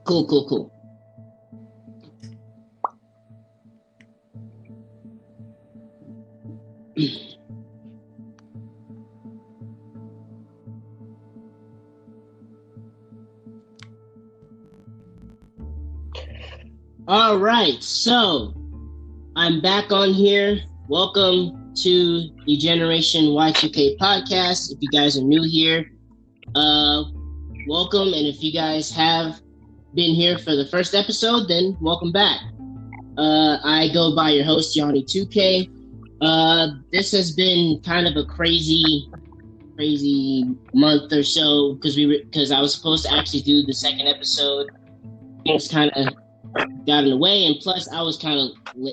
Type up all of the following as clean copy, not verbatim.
Cool. All right, so I'm back on here. Welcome to the Generation Y2K podcast. If you guys are new here, welcome. And if you guys have been here for the first episode, then welcome back. I go by your host, Yanni 2K. This has been kind of a crazy month or so because I was supposed to actually do the second episode. Things kind of got in the way, and plus I was kind of,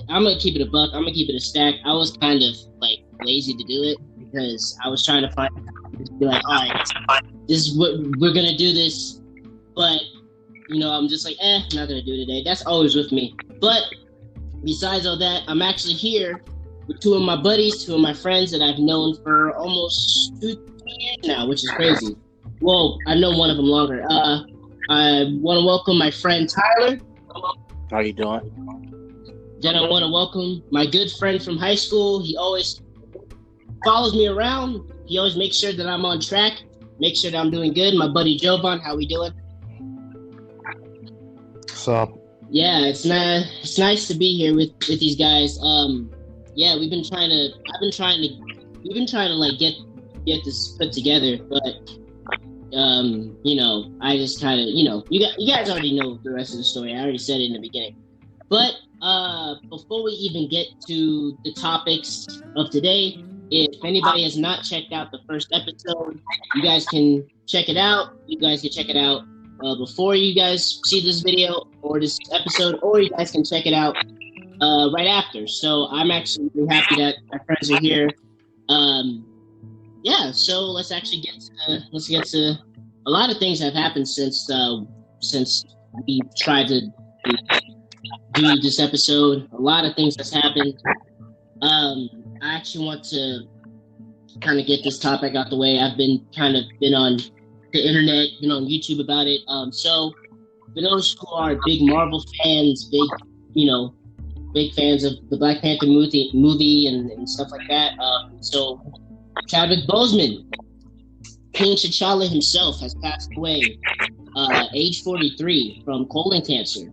I'm gonna keep it a buck, I'm gonna keep it a stack. I was kind of like lazy to do it because I was trying to be like, all right, this is what we're gonna do this, but I'm just like, not gonna do it today. That's always with me. But besides all that, I'm actually here with two of my buddies, two of my friends that I've known for almost 2 years now, which is crazy. Well, I've known one of them longer. I want to welcome my friend Tyler. How you doing? Then I want to welcome my good friend from high school. He always follows me around. He always makes sure that I'm on track, make sure that I'm doing good. My buddy Jovan, how we doing? What's up? Yeah, it's nice to be here with these guys. Yeah, we've been trying to like get this put together, but I just kind of, you guys already know the rest of the story. I already said it in the beginning. But before we even get to the topics of today, if anybody has not checked out the first episode, you guys can check it out. You guys can check it out before you guys see this video or this episode, or you guys can check it out right after. So I'm actually really happy that my friends are here. Yeah, so let's actually get to a lot of things have happened since we tried to do this episode. A lot of things has happened. I actually want to kind of get this topic out the way. I've been on the internet, been on YouTube about it. So for those who are big Marvel fans, big fans of the Black Panther movie and stuff like that. So Chadwick Boseman, King T'Challa himself, has passed away, age 43, from colon cancer.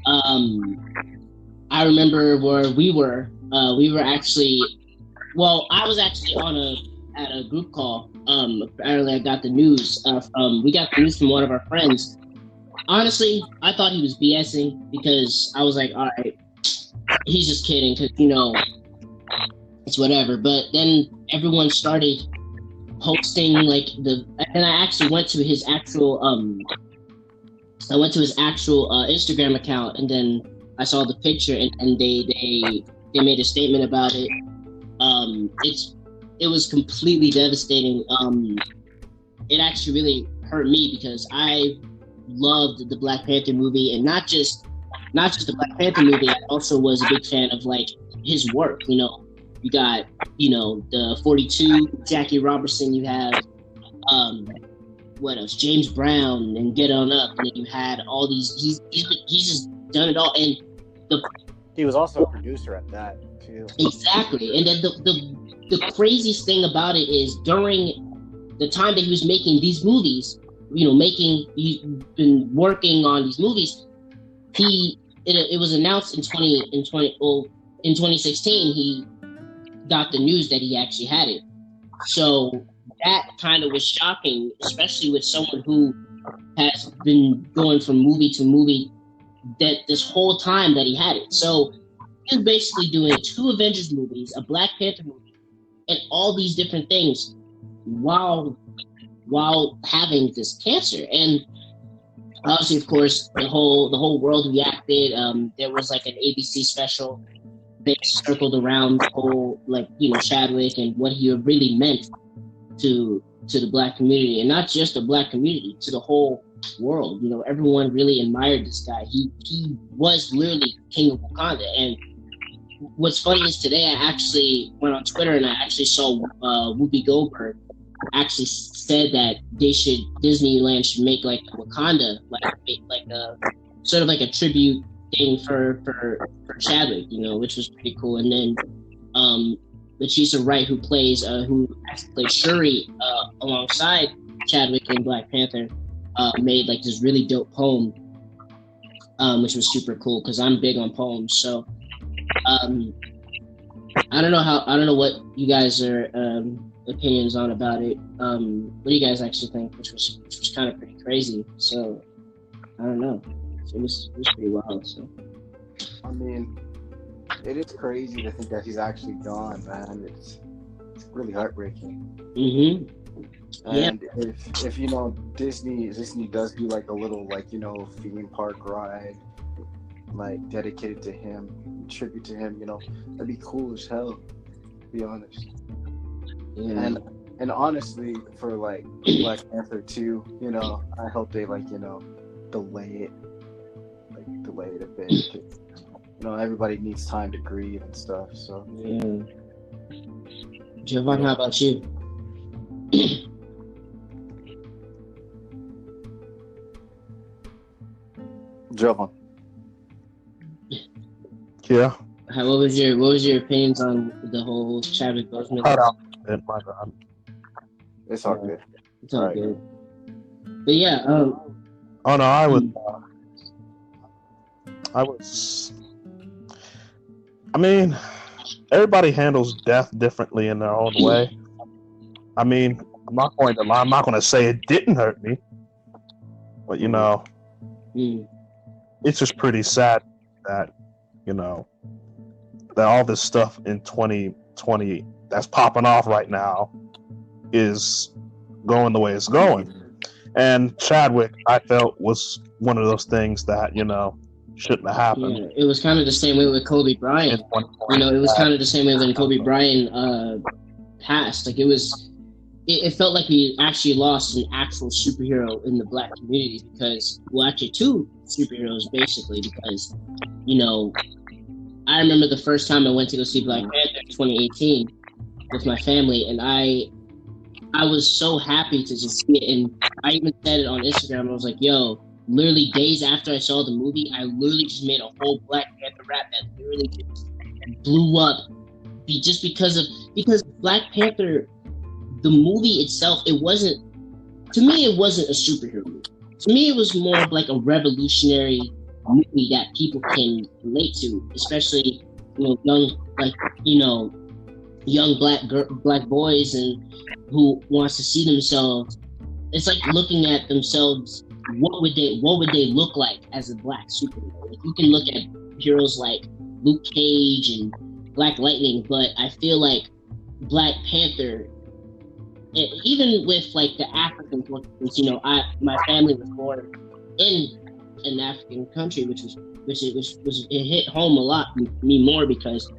I remember where we were. We were actually, I was actually at a group call. Apparently, I got the news. We got the news from one of our friends. Honestly, I thought he was BSing because I was like, all right, he's just kidding because it's whatever. But then everyone started posting and I actually went to his actual Instagram account, and then I saw the picture, and they made a statement about it. It was completely devastating. It actually really hurt me because I loved the Black Panther movie, and not just the Black Panther movie. I also was a big fan of his work. You got the 42, Jackie Robertson. You have what else? James Brown and Get On Up, and then you had all these. He's just done it all, and he was also a producer at that too. Exactly, and then the craziest thing about it is during the time that he was making these movies, he's been working on these movies. It was announced in 2016. He got the news that he actually had it. So that kind of was shocking, especially with someone who has been going from movie to movie that this whole time that he had it. So he was basically doing 2 Avengers movies, a Black Panther movie, and all these different things while having this cancer. And obviously, of course, the whole world reacted. There was an ABC special that circled around the whole Chadwick and what he really meant to the Black community, and not just the Black community, to the whole world. Everyone really admired this guy. He was literally King of Wakanda. And what's funny is today I actually went on Twitter and I actually saw Whoopi Goldberg actually said that Disneyland should make like Wakanda, like a sort of like a tribute thing for Chadwick, which was pretty cool. And then Letitia Wright, who actually plays Shuri alongside Chadwick in Black Panther, made like this really dope poem, which was super cool because I'm big on poems. So I don't know what you guys are opinions on about it. What do you guys actually think? Which was kind of pretty crazy. So I don't know. It was pretty wild. So I mean, it is crazy to think that he's actually gone, man. It's really heartbreaking. Mm-hmm. And if Disney does do like a little theme park ride, like dedicated to him, tribute to him, that'd be cool as hell, to be honest. Yeah. And honestly, for like Black Panther 2, I hope they delay it a bit. Everybody needs time to grieve and stuff. So yeah. Giovanni, how about you? Jovan. Yeah. What was your opinions on the whole Chadwick Boseman? My God. It's all good. It's all good. But yeah. Oh no, I was. I mean, everybody handles death differently in their own way. I mean, I'm not going to lie. I'm not going to say it didn't hurt me, but it's just pretty sad that that all this stuff in 2020 that's popping off right now is going the way it's going. And Chadwick, I felt, was one of those things that shouldn't have happened. Yeah, it was kind of the same way with Kobe Bryant. It was kind of the same way when Kobe Bryant passed. Like it felt like we actually lost an actual superhero in the Black community actually two superheroes basically because I remember the first time I went to go see Black Panther in 2018 with my family, and I was so happy to just see it. And I even said it on Instagram. I was like, yo, literally days after I saw the movie, I literally just made a whole Black Panther rap that literally just blew up just because Black Panther, the movie itself, to me, it wasn't a superhero movie. To me, it was more of like a revolutionary movie that people can relate to, especially young black boys and who wants to see themselves. It's like looking at themselves. What would they look like as a Black superhero? Like you can look at heroes like Luke Cage and Black Lightning, but I feel like Black Panther, even with like the African portraits, my family was born in an African country, which it hit home a lot me more because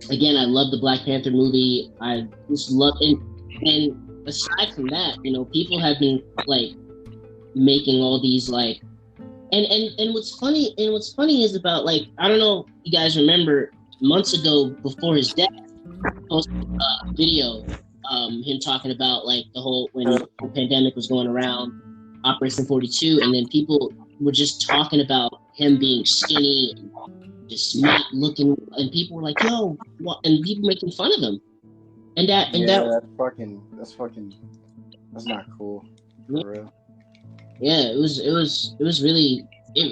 again, I love the Black Panther movie. I just love it. And aside from that, people have been like making all these like and what's funny is about like, I don't know if you guys remember months ago before his death, posted a video him talking about like the whole when the pandemic was going around, Operation 42, and then people were just talking about him being skinny and just not looking, and people were like, yo, what? And people making fun of him. That's not cool. For real. Yeah, it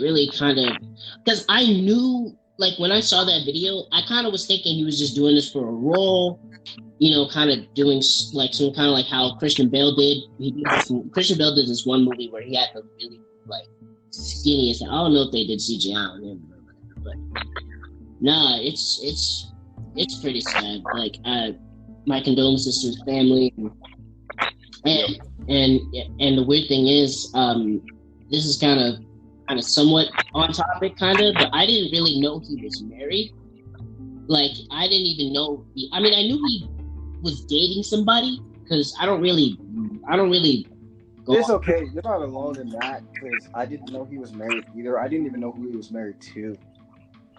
really kind of, because I knew, like when I saw that video, I kind of was thinking he was just doing this for a role, kind of doing like some kind of like how Christian Bale did. Christian Bale did this one movie where he had the really like skinniest. I don't know if they did CGI on him or whatever, but nah, it's pretty sad. Like my condolences to his family, and the weird thing is, this is kind of somewhat on topic, but I didn't really know he was married. Like I didn't even know. I knew he was dating somebody because I don't really. It's okay. You're not alone in that because I didn't know he was married either. I didn't even know who he was married to. So.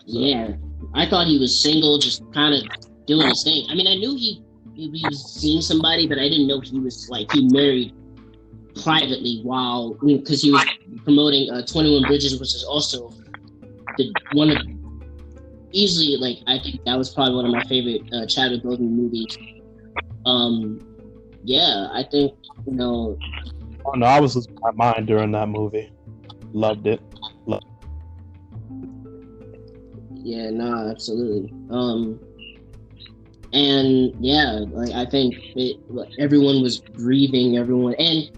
Yeah, I thought he was single, just kind of doing his thing. I knew he he was seeing somebody, but I didn't know he was like he married privately while because he was promoting 21 Bridges, which is also one of easily like I think that was probably one of my favorite Chadwick Boseman movies. Yeah, I think Oh no, I was losing my mind during that movie. Loved it. Yeah, no, absolutely. And yeah, like I think everyone was grieving, and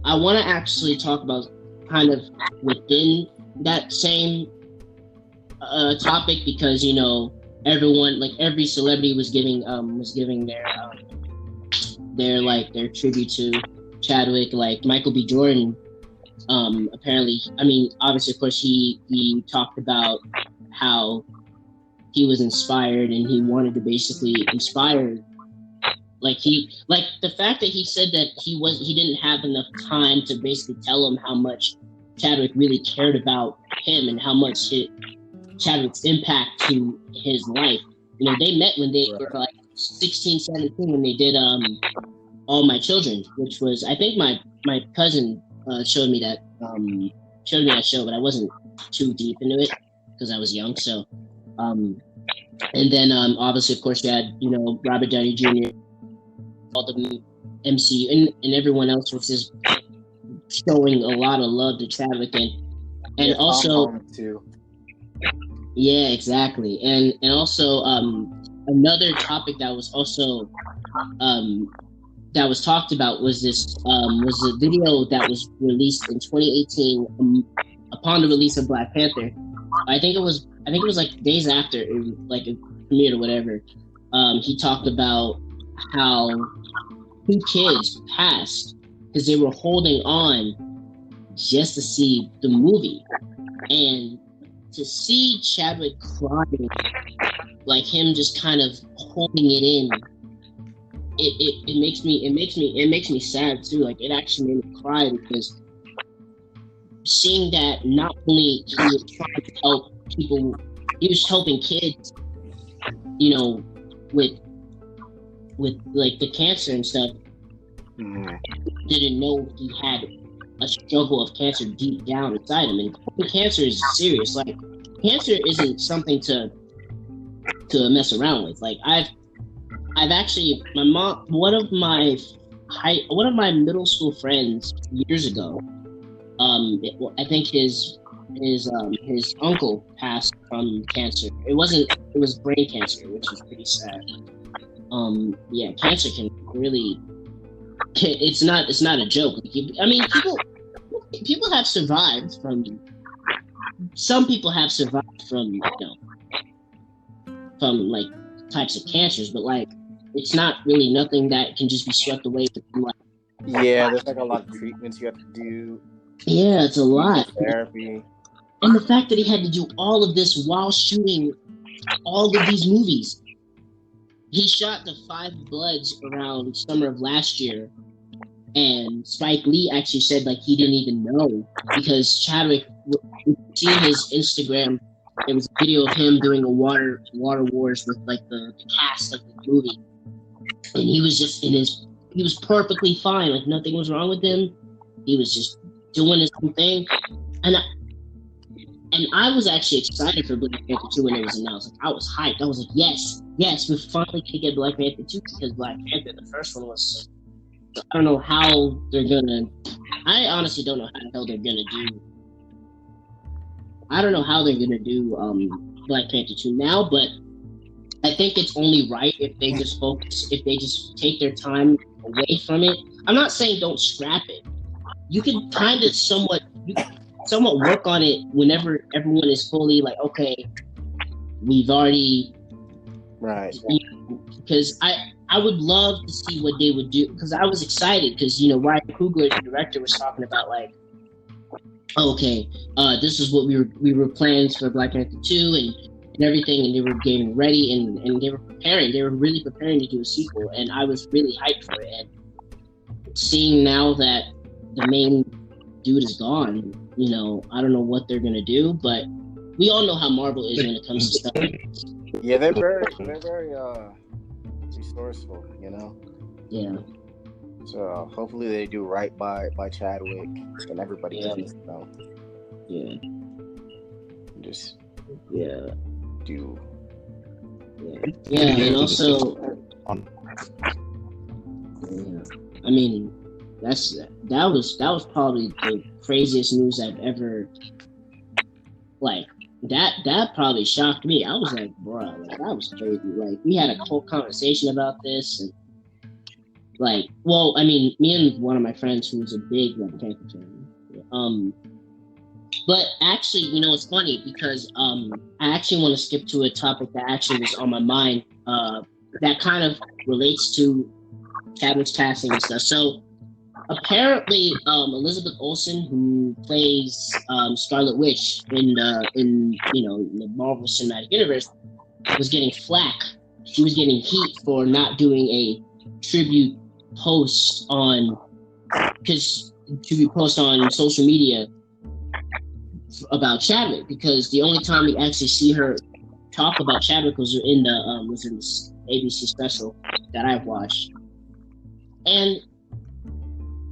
I want to actually talk about kind of within that same topic because everyone, like every celebrity was giving their tribute to Chadwick. Like Michael B. Jordan, apparently, I mean, obviously, of course, he talked about how he was inspired and he wanted to basically inspire. Like the fact that he said that he didn't have enough time to basically tell him how much Chadwick really cared about him and how much Chadwick's impact to his life. They met when they were like 16, 17 when they did All My Children, which was, I think my cousin showed me that show, but I wasn't too deep into it because I was young. So, and then obviously, of course, you had Robert Downey Jr., all the MCU, and everyone else was just showing a lot of love to Chadwick, and also too. Yeah, exactly, and also another topic that was also that was talked about was a video that was released in 2018 upon the release of Black Panther. I think it was like days after it premiered or whatever. He talked about how 2 kids passed because they were holding on just to see the movie, and to see Chadwick crying, like him just kind of holding it in. It makes me sad too. Like it actually made me cry because seeing that not only he was trying to help people, he was helping kids, with like the cancer and stuff. Didn't know he had a struggle of cancer deep down inside him, and cancer is serious. Like cancer isn't something to mess around with. Like I've actually, my mom, one of my middle school friends years ago, I think his uncle passed from cancer. It was brain cancer, which is pretty sad. Yeah, cancer can really, it's not a joke. I mean, people have survived from, some people have survived from, from like types of cancers, but like, it's not really nothing that can just be swept away. Like, yeah, there's like a lot of treatments you have to do. Yeah, it's a lot. Therapy. And the fact that he had to do all of this while shooting all of these movies. He shot The Five Bloods around summer of last year, and Spike Lee actually said like he didn't even know because Chadwick, seeing his Instagram, there was a video of him doing a water wars with like the cast of the movie, and he was just he was perfectly fine, like nothing was wrong with him. He was just doing his own thing, and I was actually excited for Black Panther 2 when it was announced. Like, I was hyped. I was like, yes, we're finally gonna get Black Panther 2 because Black Panther, the first one, was. So I don't know how they're gonna. I honestly don't know how the hell they're gonna do. I don't know how they're gonna do Black Panther 2 now, but I think it's only right if they just focus, if they just take their time away from it. I'm not saying don't scrap it. You can kind of somewhat work on it whenever everyone is fully like, okay, we've already right. Because I would love to see what they would do, because I was excited because Ryan Coogler, the director, was talking about like, okay, this is what we were planning for Black Panther 2 and everything, and they were getting ready and they were preparing. They were really preparing to do a sequel, and I was really hyped for it. And seeing now that the main dude is gone, I don't know what they're gonna do, but we all know how Marvel is when it comes to stuff. Yeah, they're very resourceful, you know. Yeah. So hopefully they do right by Chadwick and everybody else. So Yeah. just Yeah. do. Yeah, and also, yeah. I mean, that was probably the craziest news I've ever, like, that probably shocked me. I was like, bro, like, that was crazy. Like, we had a whole conversation about this, and like, well, I mean, me and one of my friends who's a big Black Panther fan, but actually, you know, it's funny because I actually want to skip to a topic that actually was on my mind, that kind of relates to Chadwick's passing and stuff. So apparently, Elizabeth Olsen, who plays Scarlet Witch in the Marvel Cinematic Universe, was getting flack. She was getting heat for not doing a tribute post on social media about Chadwick, because the only time we actually see her talk about Chadwick was in this ABC special that I've watched. And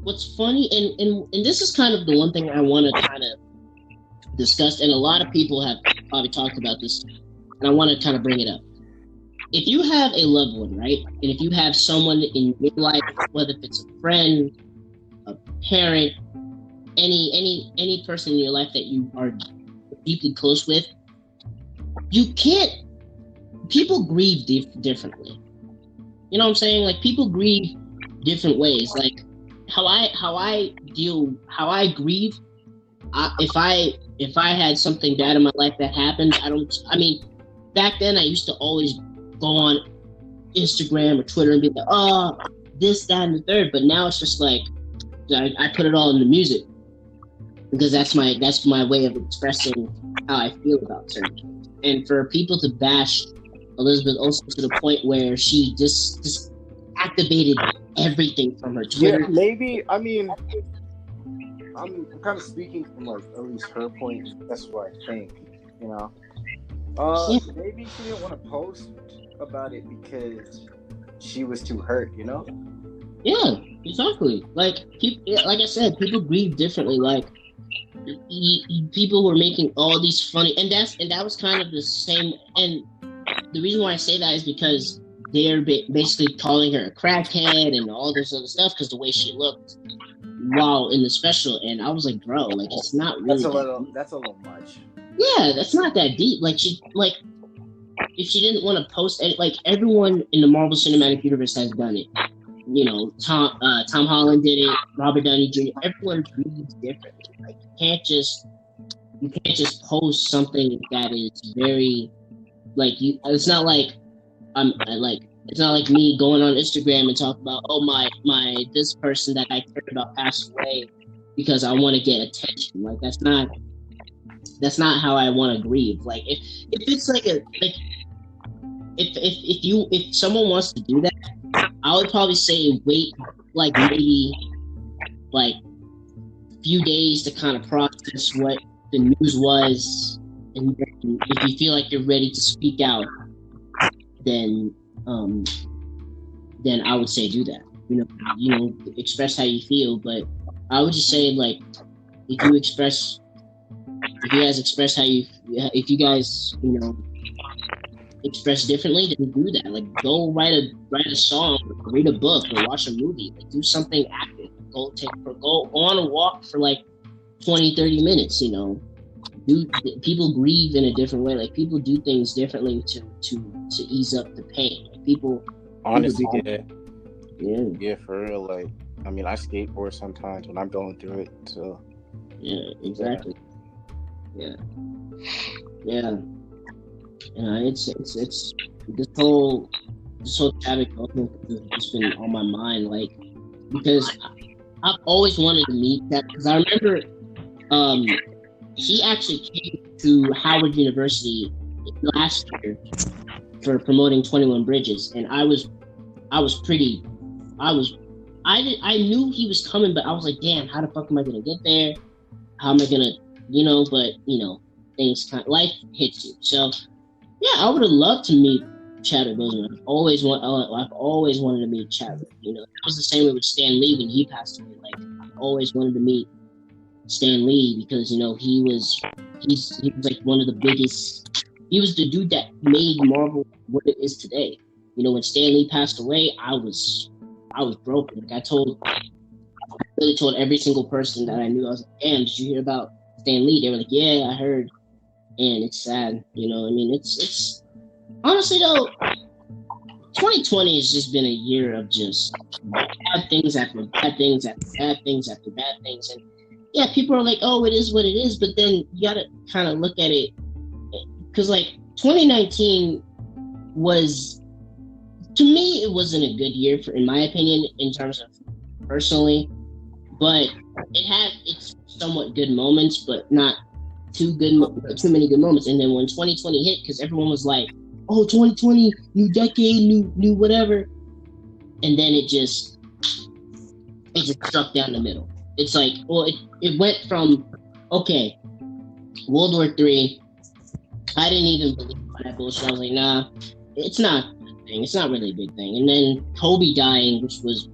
what's funny, and this is kind of the one thing I want to kind of discuss, and a lot of people have probably talked about this, and I want to kind of bring it up. If you have a loved one, right, and if you have someone in your life, whether if it's a friend, a parent, any person in your life that you are deeply close with, people grieve differently. You know what I'm saying? Like, people grieve different ways. Like, how I grieve, if I had something bad in my life that happened, back then I used to always go on Instagram or Twitter and be like, oh, this, that, and the third. But now it's just like, I put it all in the music, because that's my way of expressing how I feel about certain things. And for people to bash Elizabeth Olsen to the point where she just activated everything from her Twitter. Yeah, maybe. I mean, I'm kind of speaking from like at least her point. That's what I think. You know, maybe she didn't want to post about it because she was too hurt. You know. Yeah, exactly. Like I said, people grieve differently. Like, people were making all these funny, and that was kind of the same. And the reason why I say that is because they're basically calling her a crackhead and all this other stuff because the way she looked while in the special. And I was like, bro, like, it's not really. That's a little much. Yeah, that's not that deep. Like, if she didn't want to post it, like, everyone in the Marvel Cinematic Universe has done it. You know, Tom Holland did it, Robert Downey Jr. Everyone grieves differently. Like, you can't just post something that is very, like, you. It's not like it's not like me going on Instagram and talking about, oh, my this person that I cared about passed away because I want to get attention. Like, that's not how I want to grieve. Like, if it's like if someone wants to do that, I would probably say wait, like, maybe like a few days to kind of process what the news was, and then if you feel like you're ready to speak out, then I would say do that. You know, express how you feel. But I would just say, like, if you guys express how you, if you guys, you know, express differently, then do that. Like, go write a song, read a book, or watch a movie. Like, do something active. Go on a walk for like 20-30 minutes. You know, people grieve in a different way. Like, people do things differently to ease up the pain. Like, people honestly, yeah, for real. Like, I mean, I skateboard sometimes when I'm going through it. So yeah, exactly. Yeah. It's this whole Chadwick Boseman has just been on my mind, like, because I've always wanted to meet that, because I remember he actually came to Howard University last year for promoting 21 Bridges, and I knew he was coming, but I was like, damn, how the fuck am I gonna get there? How am I gonna, but things life hits you. So yeah, I would have loved to meet Chadwick Boseman. I've always wanted to meet Chadwick. You know, it was the same way with Stan Lee when he passed away. Like, I always wanted to meet Stan Lee because he was like one of the biggest. He was the dude that made Marvel what it is today. You know, when Stan Lee passed away, I was broken. Like, I really told every single person that I knew. I was like, "Damn, did you hear about Stan Lee?" They were like, "Yeah, I heard," and it's sad. You know, I mean, it's honestly though, 2020 has just been a year of just bad things after bad things after bad things after bad things, and yeah, people are like, "Oh, it is what it is," but then you gotta kind of look at it because, like, 2019 was, to me, it wasn't a good year in my opinion, in terms of personally, but it had its somewhat good moments, but not too many good moments. And then when 2020 hit, because everyone was like, "Oh, 2020, new decade, new whatever," and then it just struck down the middle. It's like, well, it went from, okay, World War III. I didn't even believe that bullshit. I was like, nah, it's not a big thing. It's not really a big thing. And then Kobe dying, which was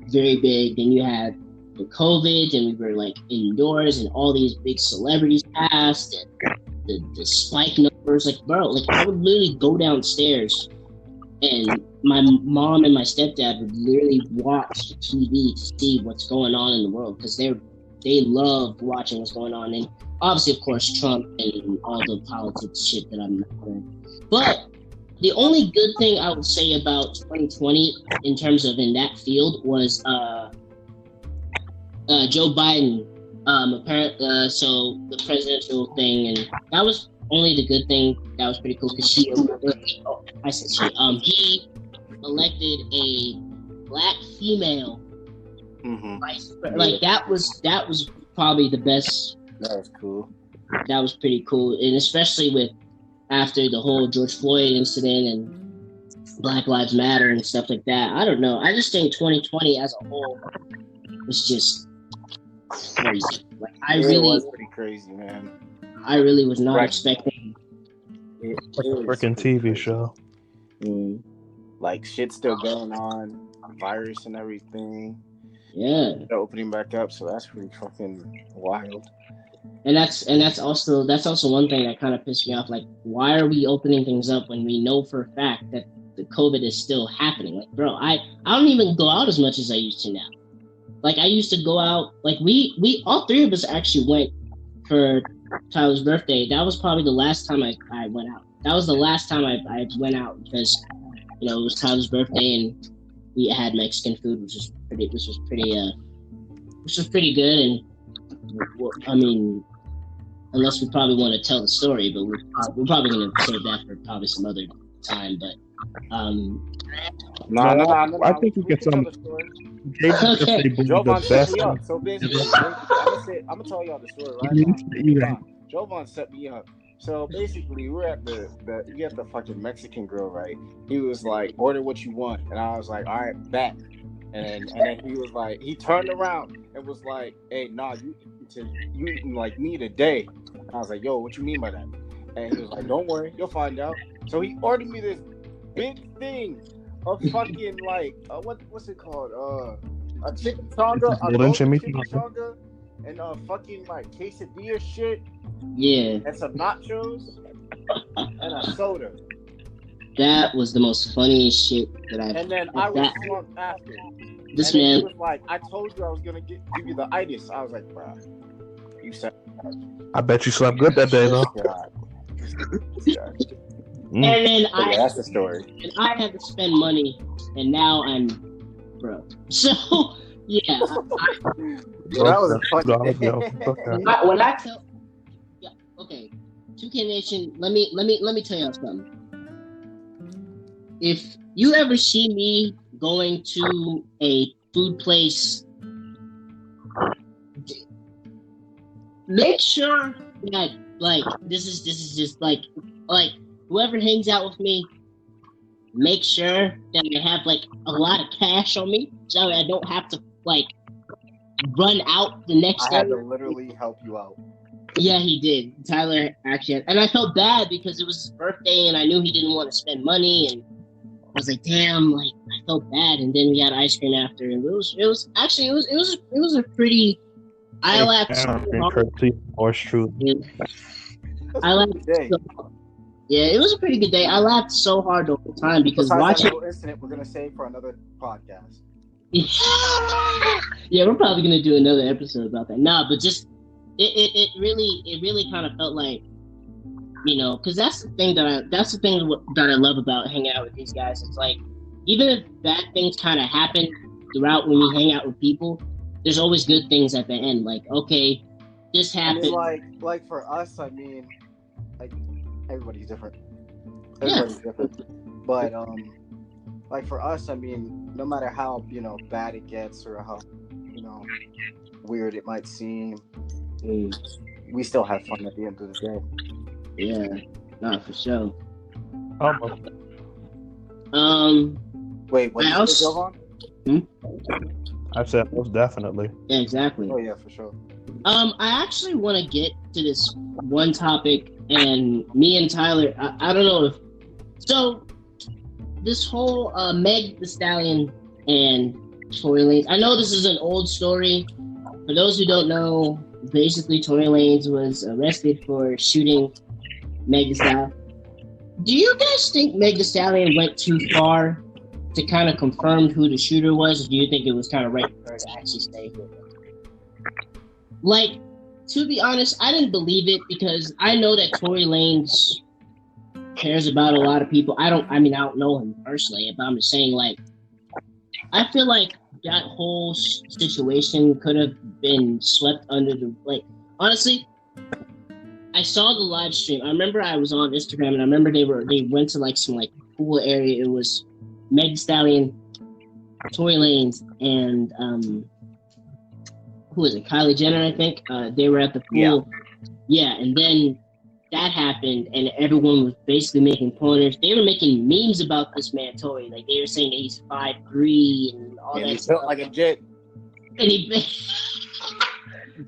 very big. Then you had the COVID, and we were like indoors, and all these big celebrities passed, and the spike numbers. Like, bro, like, I would literally go downstairs, and my mom and my stepdad would literally watch the TV to see what's going on in the world, because they love watching what's going on. And obviously, of course, Trump and all the politics shit that I'm not doing. But the only good thing I would say about 2020 in terms of in that field was Joe Biden. Apparently, so the presidential thing, and that was only the good thing. That was pretty cool because he elected a black female vice president. Like, that was probably the best. That was cool. That was pretty cool, and especially with after the whole George Floyd incident and Black Lives Matter and stuff like that. I don't know. I just think 2020 as a whole was just crazy. Like, it was pretty crazy, man. I really was not expecting. It was a freaking TV show. Like, shit's still going on, virus and everything. Yeah, they're opening back up, so that's pretty fucking wild. And that's also one thing that kind of pissed me off. Like, why are we opening things up when we know for a fact that the COVID is still happening? Like, bro, I don't even go out as much as I used to now. Like, I used to go out. Like, we all three of us actually went for Tyler's birthday. That was probably the last time I went out. That was the last time I went out because, you know, it was Tyler's birthday and we had Mexican food, which was pretty good. And I mean, unless we probably want to tell the story, but we're probably going to save that for probably some other time. But no, I think we can tell the story. Jovan set me up. So basically, I'm gonna tell y'all the story right now. Jovan set me up. So basically, we're at the fucking Mexican grill, right? He was like, "Order what you want," and I was like, "All right, bet." And then he was like, he turned around and was like, "Hey, nah, you eating like me today." And I was like, "Yo, what you mean by that?" And he was like, "Don't worry, you'll find out." So he ordered me this big thing of fucking like what's it called? A chicken chonga, chonga, and fucking like quesadilla shit. Yeah. And some nachos and a soda. That was the most funniest shit that I've. And then I was slumped after. This man was like, "I told you I was gonna give you the itis." I was like, "Bro, you said." I bet you slept good that day, though. And then that's the story. And I had to spend money, and now I'm broke. So yeah, that was funny. When I tell, yeah, okay, 2K Nation, let me tell y'all something. If you ever see me going to a food place, make sure that, like, this is just like whoever hangs out with me, make sure that I have like a lot of cash on me so I don't have to like run out the next day. I had to literally help you out. Yeah, he did. Tyler actually, and I felt bad because it was his birthday, and I knew he didn't want to spend money, and I was like, damn, like I felt bad. And then we had ice cream after, and it was a pretty. I laughed so hard. True. I laughed. Yeah, it was a pretty good day. I laughed so hard the whole time because Besides watching. that little incident, we're gonna save for another podcast. Yeah, we're probably gonna do another episode about that. Nah, but just it really kind of felt like, you know, because that's the thing that I love about hanging out with these guys. It's like, even if bad things kind of happen throughout when we hang out with people, there's always good things at the end. Like, okay, this happened. I mean, like for us, I mean, like everybody's different. Everybody's different. But like for us, I mean, no matter how, you know, bad it gets or how, you know, weird it might seem, we still have fun at the end of the day. Yeah, no, for sure. Wait, what did you go on? I said most definitely. Yeah, exactly. Oh yeah, for sure. I actually want to get to this one topic, and me and Tyler, I don't know if so. This whole Meg Thee Stallion and Tory Lanez. I know this is an old story. For those who don't know, basically Tory Lanez was arrested for shooting Meg Thee Stallion. Do you guys think Meg Thee Stallion went too far to kind of confirm who the shooter was, or do you think it was kind of right for her to actually stay here? Like, to be honest, I didn't believe it because I know that Tory Lanez cares about a lot of people. I don't know him personally, but I'm just saying, like, I feel like that whole situation could have been swept under the, like, honestly, I saw the live stream. I remember I was on Instagram, and I remember they went to like some like pool area. It was Meg Thee Stallion, Tory Lanez, and who was it? Kylie Jenner, I think. They were at the pool. Yeah, and then that happened, and everyone was basically making pointers. They were making memes about this man, Tory. Like, they were saying that he's 5'3" and all that he stuff. felt like a jet. And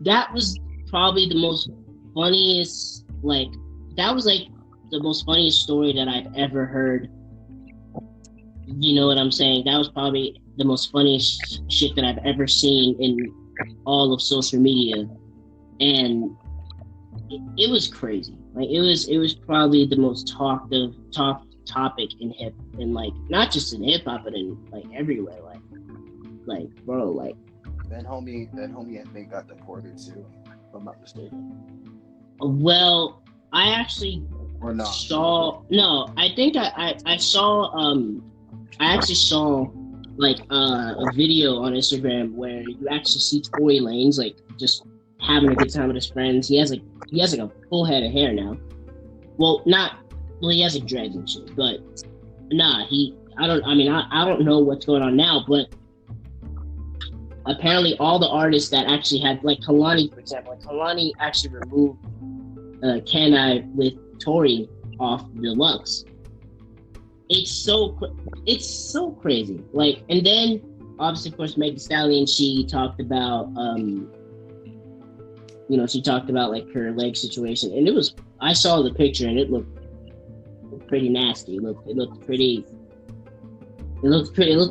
that was probably the most funniest, like, that was like the most funniest story that I've ever heard. You know what I'm saying? That was probably the most funniest shit that I've ever seen in all of social media. And it was crazy. Like, it was probably the most talked topic in hip, and like, not just in hip hop, but in like everywhere. Like bro, like that homie I think got deported too, if I'm not mistaken. Well, I actually saw. No, I think I saw. I actually saw like a video on Instagram where you actually see Tory Lanez like just having a good time with his friends. He has like a full head of hair now. Well, he has like dreads and shit, but nah, I don't know what's going on now, but apparently all the artists that actually had, like Kalani, for example, like Kalani actually removed Can I with Tory off Deluxe. It's so crazy. Like, and then obviously, of course, Meg Thee Stallion, she talked about like her leg situation, and I saw the picture and it looked pretty nasty. It looked pretty bad. It looked pretty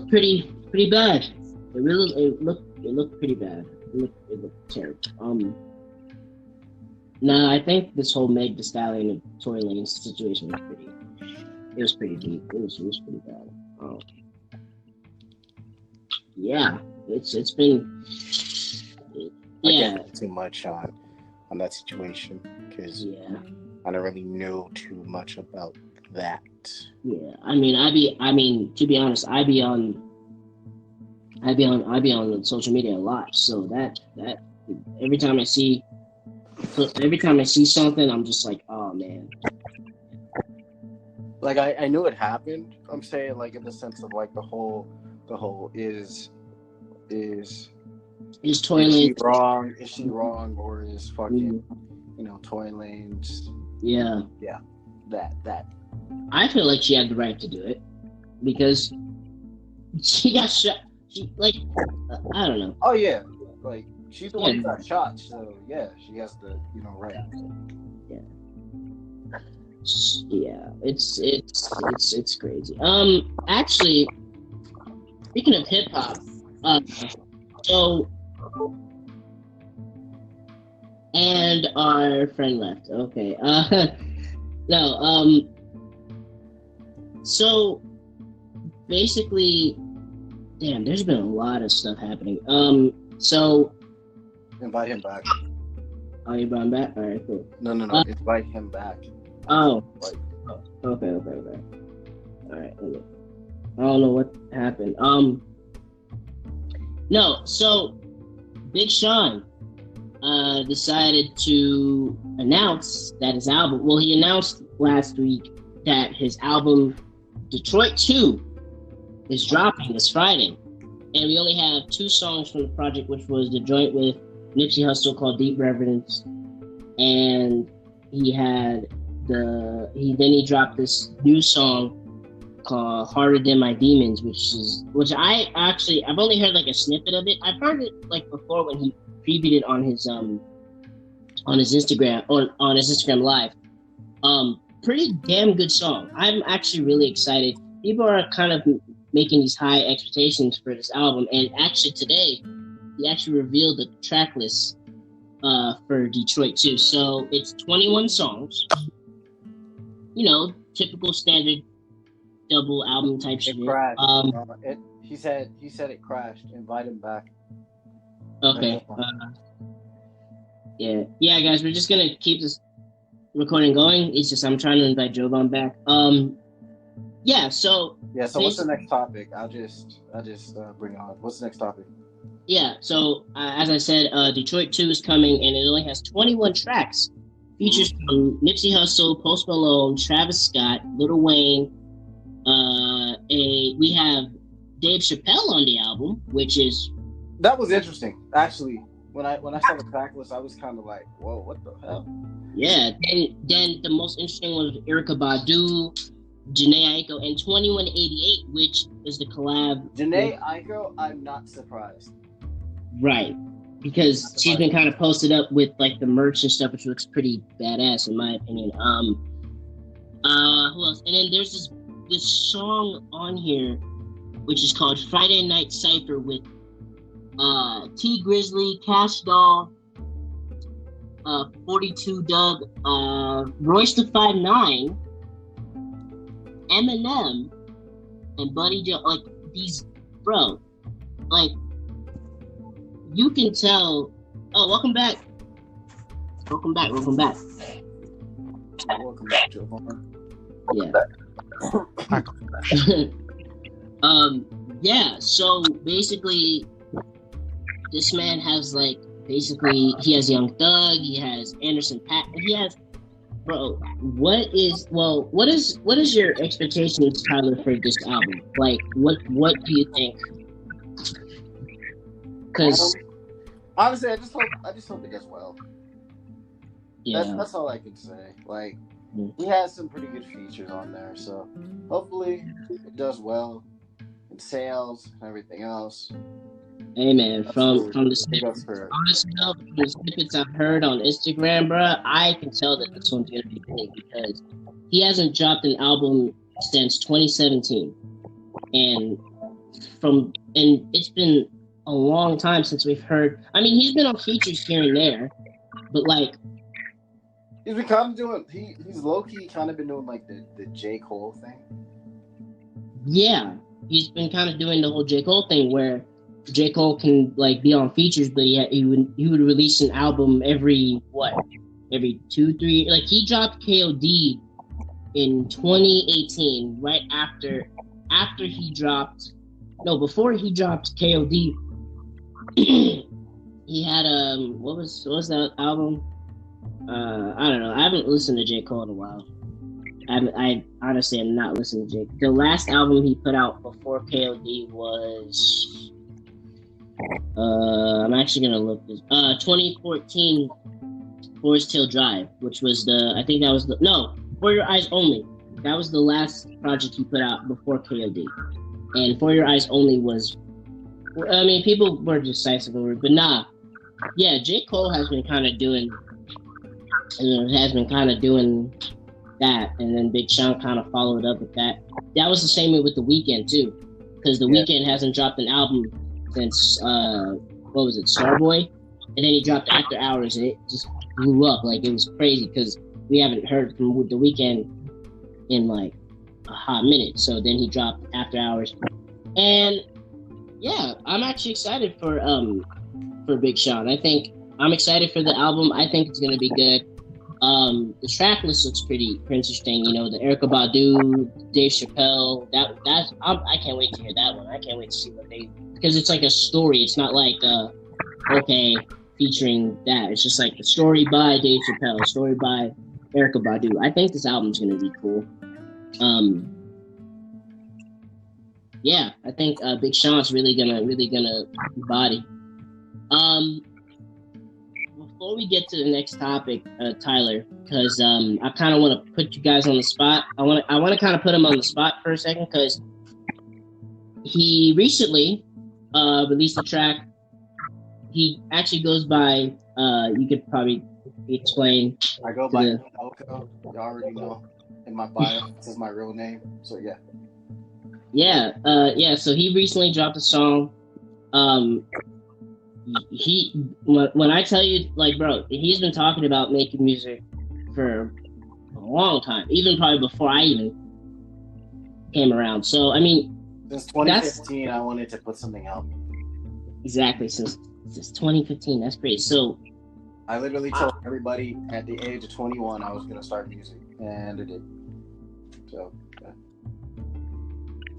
bad. It looked terrible. I think this whole Meg Thee Stallion and Tory Lanez situation was pretty deep. It was pretty bad. Yeah, it's been. I can't too much on that situation because I don't really know too much about that. Yeah, I mean, to be honest, I be on social media a lot, so that every time I see something, I'm just like, oh man. Like, I knew it happened. I'm saying, like, in the sense of like the whole is Tory Lanez wrong? Is she wrong, or is fucking Tory Lanez? Yeah. That. I feel like she had the right to do it because she got shot. She, like, I don't know. Oh yeah, like she's the one who got shot, so yeah, she has to, right. Yeah, it's crazy. Actually, speaking of hip hop, so and our friend left. Okay. No. So basically, damn, there's been a lot of stuff happening. So invite him back. Oh, you brought him back? All right, cool. No. Invite him back. Oh. Okay. All right. Okay. I don't know what happened. No. So Big Sean decided to announce that his album. Well, he announced last week that his album Detroit 2 is dropping this Friday, and we only have 2 songs from the project, which was the joint with Nipsey Hussle called Deep Reverence, and he dropped this new song called Harder Than My Demons, which I've only heard like a snippet of it. I've heard it like before when he previewed it on his Instagram or on his Instagram Live. Pretty damn good song. I'm actually really excited. People are kind of making these high expectations for this album, and actually today he actually revealed the track list for Detroit 2. So it's 21 songs. Typical standard double album type shit. It crashed. He said it crashed. Invite him back. Okay. Yeah, guys, we're just gonna keep this recording going. It's just I'm trying to invite Jovan back. So what's the next topic? I'll just bring it on. What's the next topic? Yeah, so as I said, Detroit 2 is coming, and it only has 21 tracks. Features from Nipsey Hussle, Post Malone, Travis Scott, Lil Wayne. We have Dave Chappelle on the album, that was interesting. Actually, when I saw the track list, I was kind of like, whoa, what the hell? Yeah, then the most interesting one was Erykah Badu, Jhené Aiko, and 2188, which is the collab. Jhené Aiko, I'm not surprised. Right, because she's been kind of posted up with like the merch and stuff, which looks pretty badass in my opinion. Who else? And then there's this song on here, which is called Friday Night Cypher with T Grizzly, Cash Doll, 42 Doug, Royce the 5'9", Eminem, and Buddy Joe. Like these, bro, like. You can tell. Oh, welcome back. Welcome back, Jovan. Yeah. Yeah. So basically, this man has he has Young Thug, he has Anderson .Paak, he has. Bro, what is your expectations, Tyler, for this album? Like, what do you think? Because honestly, I just hope it does well. Yeah, that's all I can say. Like, he has some pretty good features on there, so hopefully it does well in sales and everything else. Hey man, from the snippets I've heard on Instagram, bro, I can tell that this one's gonna be big because he hasn't dropped an album since 2017, and it's been a long time since we've heard. I mean, he's been on features here and there, but like he's been kind of doing. He's low key kind of been doing like the J. Cole thing. Yeah, he's been kind of doing the whole J. Cole thing where J. Cole can like be on features, but he would release an album every 2-3. Like he dropped KOD in 2018, right after he dropped. No, before he dropped KOD. He had what was that album? I don't know. I haven't listened to J. Cole in a while. I honestly am not listening to J. The last album he put out before KOD was I'm actually gonna look this 2014 Forest Hill Drive, which was For Your Eyes Only. That was the last project he put out before KOD. And For Your Eyes Only was, I mean, people were decisive over it, but nah. Yeah, J. Cole has been kind of doing that, and then Big Sean kind of followed up with that. That was the same way with The Weeknd too, because The Weeknd hasn't dropped an album since what was it, Starboy, and then he dropped After Hours, and it just blew up. Like, it was crazy because we haven't heard from The Weeknd in like a hot minute. So then he dropped After Hours, and yeah, I'm actually excited for Big Sean. I'm excited for the album. I think it's gonna be good. The track list looks pretty interesting. You know, the Erykah Badu, Dave Chappelle. I can't wait to hear that one. I can't wait to see because it's like a story. It's not like okay featuring that. It's just like the story by Dave Chappelle, story by Erykah Badu. I think this album's gonna be cool. Yeah, I think Big Sean's really gonna body. Before we get to the next topic, Tyler, because I kind of want to put you guys on the spot. I want to kind of put him on the spot for a second because he recently released a track. He actually goes by. You could probably explain. I go by Oko. You already know in my bio. This is my real name. So yeah. Yeah. So he recently dropped a song. When I tell you, like, bro, he's been talking about making music for a long time, even probably before I even came around. So, I mean, since 2015, I wanted to put something out. Exactly, since 2015. That's great. So, I literally told everybody at the age of 21 I was going to start music, and I did. So, yeah.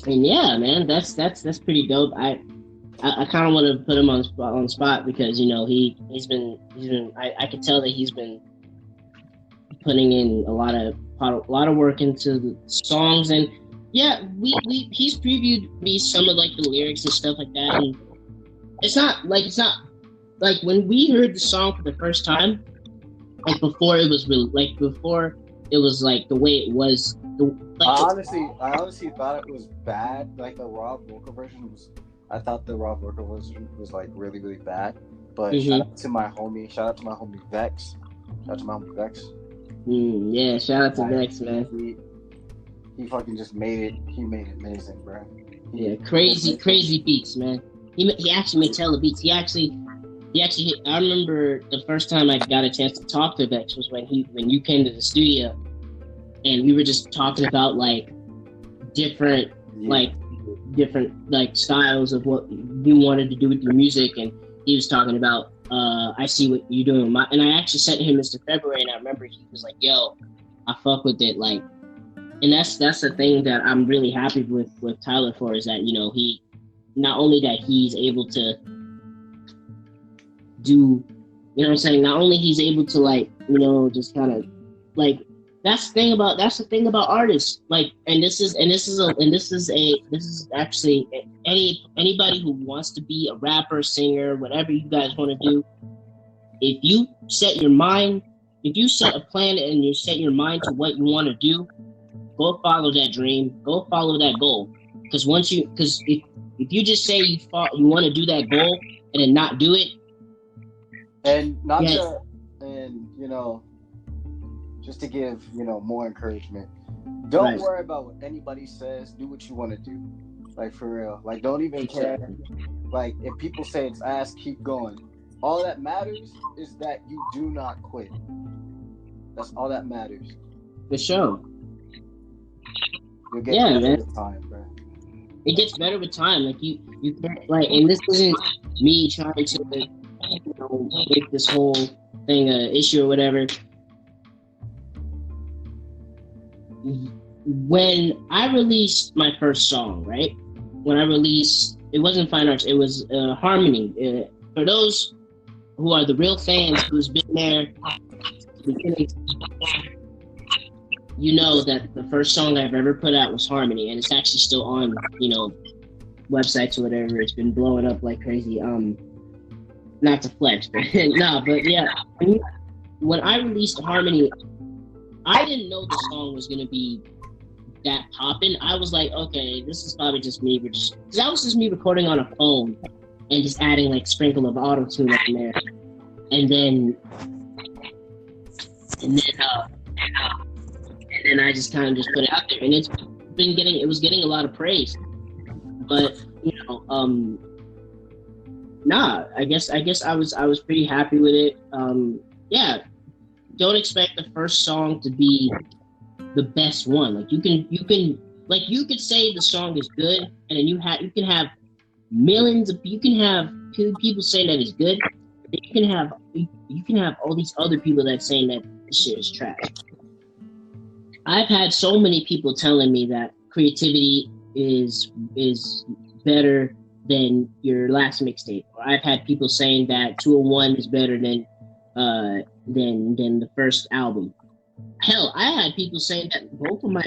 And yeah, man, that's pretty dope. I kind of want to put him on the spot because, you know, he's been I could tell that he's been putting in a lot of work into the songs, and yeah, he's previewed me some of like the lyrics and stuff like that, and it's not like when we heard the song for the first time, like before it was like the way it was. I honestly thought it was bad. Like the raw vocal version was. I thought the raw vocal was like really, really bad. But shout out to my homie Vex. Yeah, shout out to Vex, man. He fucking just made it. He made it amazing, bro. Crazy beats, man. He actually made hella beats. He actually I remember the first time I got a chance to talk to Vex was when you came to the studio, and we were just talking about like different styles of what you wanted to do with your music, and he was talking about I see what you're doing with my, and I actually sent him Mr. February, and I remember he was like, yo, I fuck with it, like, and that's the thing that I'm really happy with Tyler for, is that, you know, he not only that he's able to do, you know what I'm saying, not only he's able to, like, you know, just kind of like, that's the thing about artists, like, and this is actually anybody who wants to be a rapper, singer, whatever you guys want to do. If you set a plan and you set your mind to what you want to do, go follow that dream, go follow that goal. Because if you just say you want to do that goal and then not do it, and you know. Just to give, you know, more encouragement. Don't worry about what anybody says. Do what you want to do. Like, for real. Like, don't even care. Like, if people say it's ass, keep going. All that matters is that you do not quit. That's all that matters. For sure. You'll get better with time, bro. It gets better with time. Like, you can't, like, and this isn't me trying to, you know, make this whole thing an issue or whatever. When I released my first song, right? It wasn't Fine Arts, it was Harmony. For those who are the real fans, who's been there, you know that the first song I've ever put out was Harmony, and it's actually still on, you know, websites or whatever. It's been blowing up like crazy. Not to flex, but no, but yeah. When I released Harmony, I didn't know the song was gonna be that poppin'. I was like, okay, this is probably just me, because that was just me recording on a phone and just adding like sprinkle of auto-tune in there. and then and then I just kind of just put it out there, and it was getting a lot of praise, but nah, I guess I was pretty happy with it. Yeah, don't expect the first song to be the best one. Like you can you could say the song is good, and then you can have people saying that it's good. You can have all these other people that saying that this shit is trash. I've had so many people telling me that creativity is better than your last mixtape. Or I've had people saying that 201 is better than the first album. Hell, I had people saying that both of my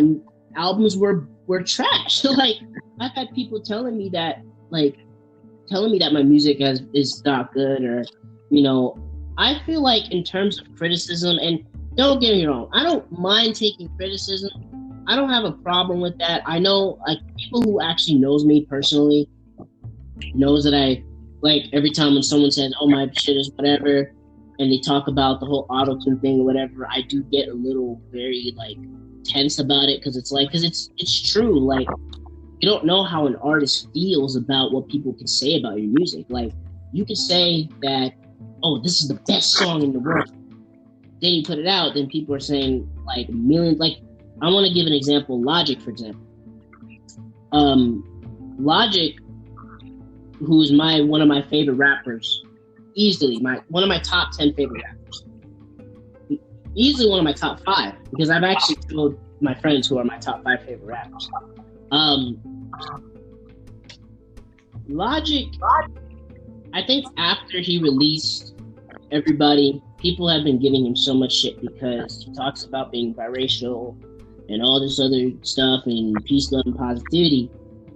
albums were trash. Like I've had people telling me that my music is not good, or I feel like in terms of criticism, and don't get me wrong, I don't mind taking criticism. I don't have a problem with that. I know, like, people who actually knows me personally knows that I, like, every time when someone says, oh, my shit is whatever, and they talk about the whole auto-tune thing or whatever, I do get a little very, like, tense about it, because it's true. Like, you don't know how an artist feels about what people can say about your music. Like, you could say that, oh, this is the best song in the world. Then you put it out, then people are saying, like, millions. Like, I want to give an example. Logic, for example. Logic, who is one of my favorite rappers, easily one of my top 10 favorite rappers. Easily one of my top 5, because I've actually told my friends who are my top 5 favorite rappers. Logic, I think after he released Everybody, people have been giving him so much shit because he talks about being biracial and all this other stuff and peace, love, and positivity.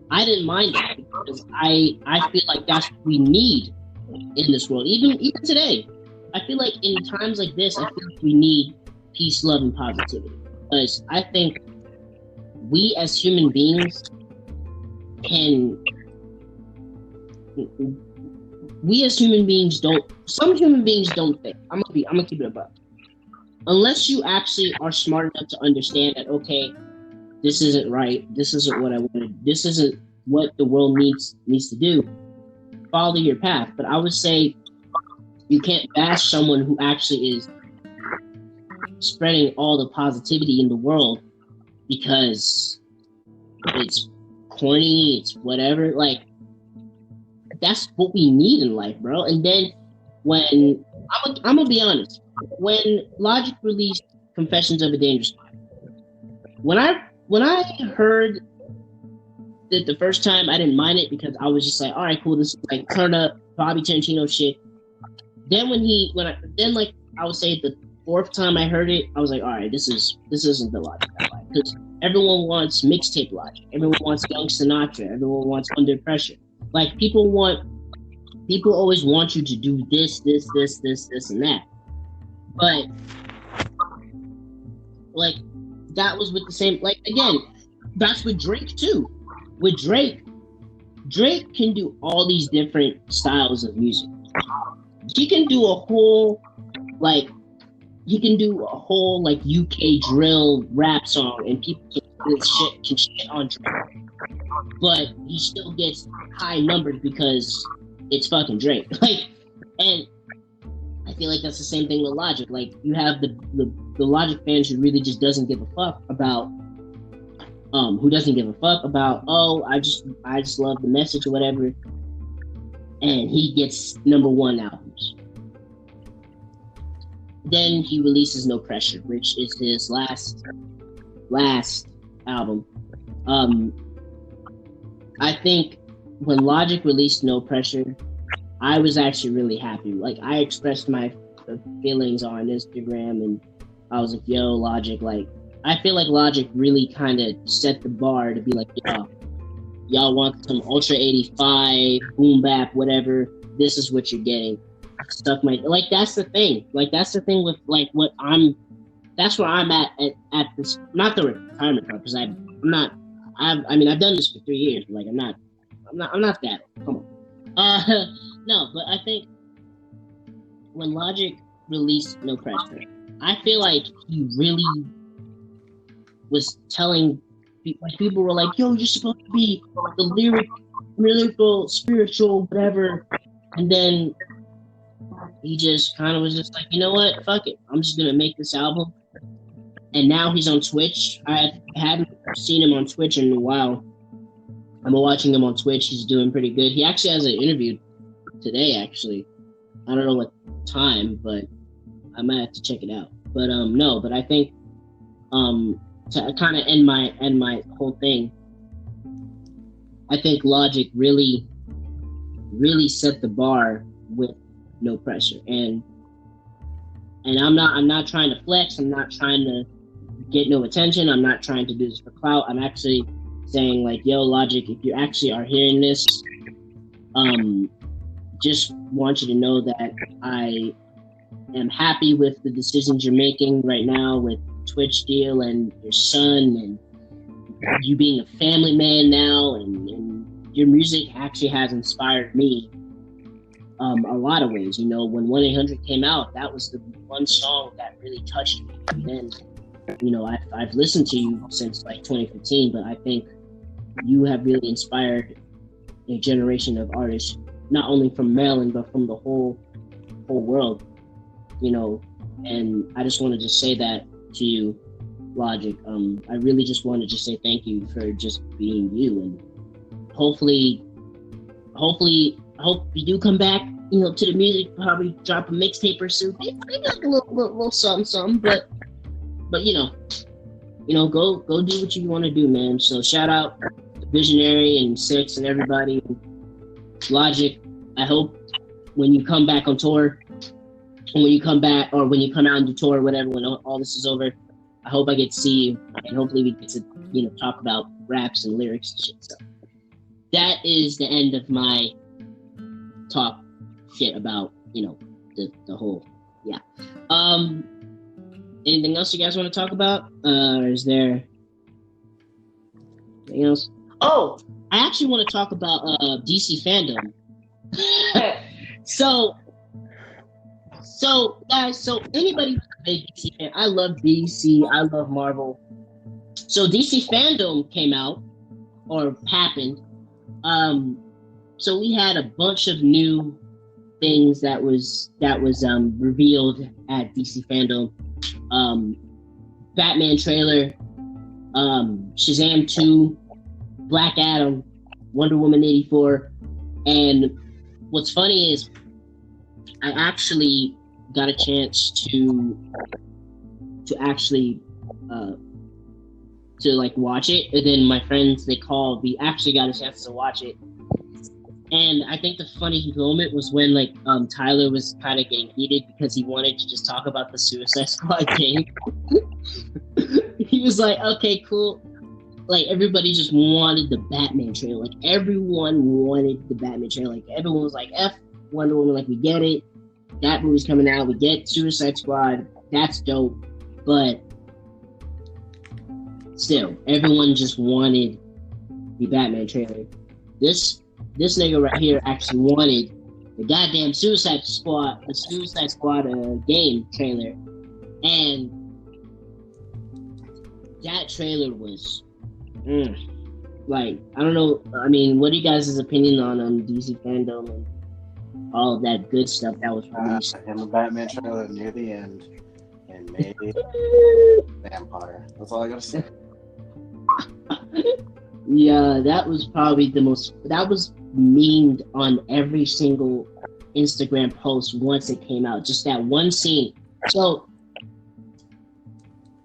I didn't mind that because I feel like that's what we need in this world. Even today, I feel like in times like this, I feel like we need peace, love, and positivity. Because I think we as human beings some human beings don't think. I'm gonna keep it above. Unless you actually are smart enough to understand that, okay, this isn't right, this isn't what I wanted, this isn't what the world needs to do, follow your path. But I would say you can't bash someone who actually is spreading all the positivity in the world because it's corny, it's whatever. Like, that's what we need in life, bro. And then when I'm gonna be honest, when Logic released Confessions of a Dangerous Mind, when I heard that the first time, I didn't mind it because I was just like, all right, cool, this is like turn up Bobby Tarantino shit. Then I would say the 4th time I heard it, I was like, all right, this isn't the Logic I like, because everyone wants mixtape Logic, everyone wants Young Sinatra, everyone wants Under Pressure. Like, people always want you to do this, and that. But, like, that was with the same, like, again, that's with Drake, too. With Drake can do all these different styles of music. He can do a whole, like, UK drill rap song, and people can shit on Drake. But he still gets high numbers because it's fucking Drake. Like, and I feel like that's the same thing with Logic. Like, you have the Logic fans who really just doesn't give a fuck about oh, I just love the message or whatever, and he gets #1 albums. Then he releases No Pressure, which is his last album. I think when Logic released No Pressure, I was actually really happy. Like, I expressed my feelings on Instagram, and I was like, yo, Logic, like, I feel like Logic really kind of set the bar to be like, y'all want some Ultra 85, boom bap, whatever, this is what you're getting. Stuff like, that's the thing. Like, that's the thing with, like, that's where I'm at this, not the retirement part, because I've done this for 3 years, but, like, I'm not that old. Come on. No, but I think when Logic released No Pressure, I feel like he really was telling people were like, "Yo, you're supposed to be the lyrical, spiritual, whatever," and then he just kind of was just like, "You know what? Fuck it. I'm just gonna make this album." And now he's on Twitch. I haven't seen him on Twitch in a while. I'm watching him on Twitch. He's doing pretty good. He actually has an interview today, actually. I don't know what time, but I might have to check it out. But but I think to kind of end my whole thing, I think Logic really set the bar with No Pressure, and I'm not trying to flex. I'm not trying to get no attention. I'm not trying to do this for clout. I'm actually saying like, yo, Logic, if you actually are hearing this, just want you to know that I am happy with the decisions you're making right now with Twitch deal and your son and you being a family man now, and your music actually has inspired me a lot of ways. You know, when 1-800 came out, that was the one song that really touched me. And then, you know, I've listened to you since like 2015, but I think you have really inspired a generation of artists, not only from Maryland, but from the whole world, you know, and I just wanted to say that to you, Logic. I really just wanted to say thank you for just being you, and hopefully I hope you do come back, you know, to the music, probably drop a mixtape or soon, maybe like a little something, but you know, go do what you want to do, man. So shout out to Visionary and Six and everybody. Logic, I hope when you come back on tour, and when you come back, or when you come out and do tour or whatever, when all this is over, I hope I get to see you, and hopefully we get to, you know, talk about raps and lyrics and shit. So that is the end of my talk shit about, you know, the whole, yeah. Anything else you guys want to talk about? Or is there anything else? Oh, I actually want to talk about DC Fandome. So guys, so anybody who's a big DC fan, I love DC, I love Marvel. So DC Fandome came out, or happened. So we had a bunch of new things that was revealed at DC Fandome. Batman trailer, Shazam 2, Black Adam, Wonder Woman 84, and what's funny is I actually got a chance to actually to like watch it, and then my friends, they called, we actually got a chance to watch it. And I think the funny moment was when like Tyler was kind of getting heated because he wanted to just talk about the Suicide Squad game. He was like, okay, cool. Like everybody just wanted the Batman trailer. Like everyone wanted the Batman trailer. Like everyone was like, F Wonder Woman, like we get it. That movie's coming out. We get Suicide Squad. That's dope. But still, everyone just wanted the Batman trailer. This nigga right here actually wanted the goddamn Suicide Squad game trailer, and that trailer was, like, I don't know. I mean, what are you guys' opinion on DC Fandome and all of that good stuff that was released? And the Batman trailer near the end, and maybe vampire. That's all I gotta say. Yeah, that was probably that was memed on every single Instagram post once it came out. Just that one scene. So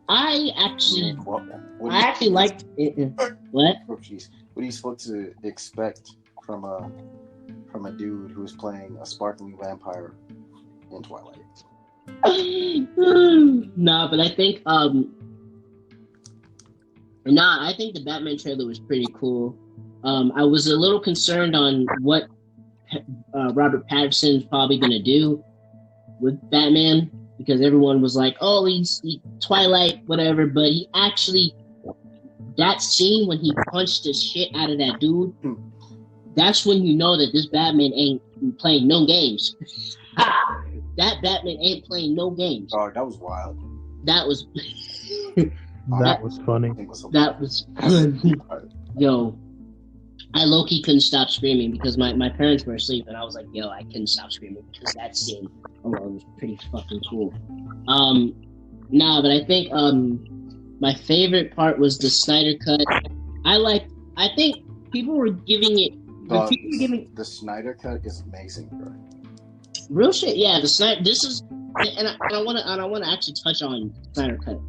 I actually liked it. What? Oh, jeez. What are you supposed to expect from a dude who's playing a sparkling vampire in Twilight? Nah, but I think I think the Batman trailer was pretty cool. I was a little concerned on what Robert Pattinson's probably gonna do with Batman, because everyone was like, "Oh, he's Twilight, whatever." But he actually, that scene when he punched the shit out of that dude, that's when you know that this Batman ain't playing no games. That Batman ain't playing no games. Oh, that was wild. That was That was funny. that was yo. I low-key couldn't stop screaming because my parents were asleep, and I was like, yo, I couldn't stop screaming because that scene alone was pretty fucking cool. But I think my favorite part was the Snyder Cut. I think people were giving it. The Snyder Cut is amazing, bro. Real shit, yeah. The Snyder. This is, and I want to actually touch on Snyder Cut.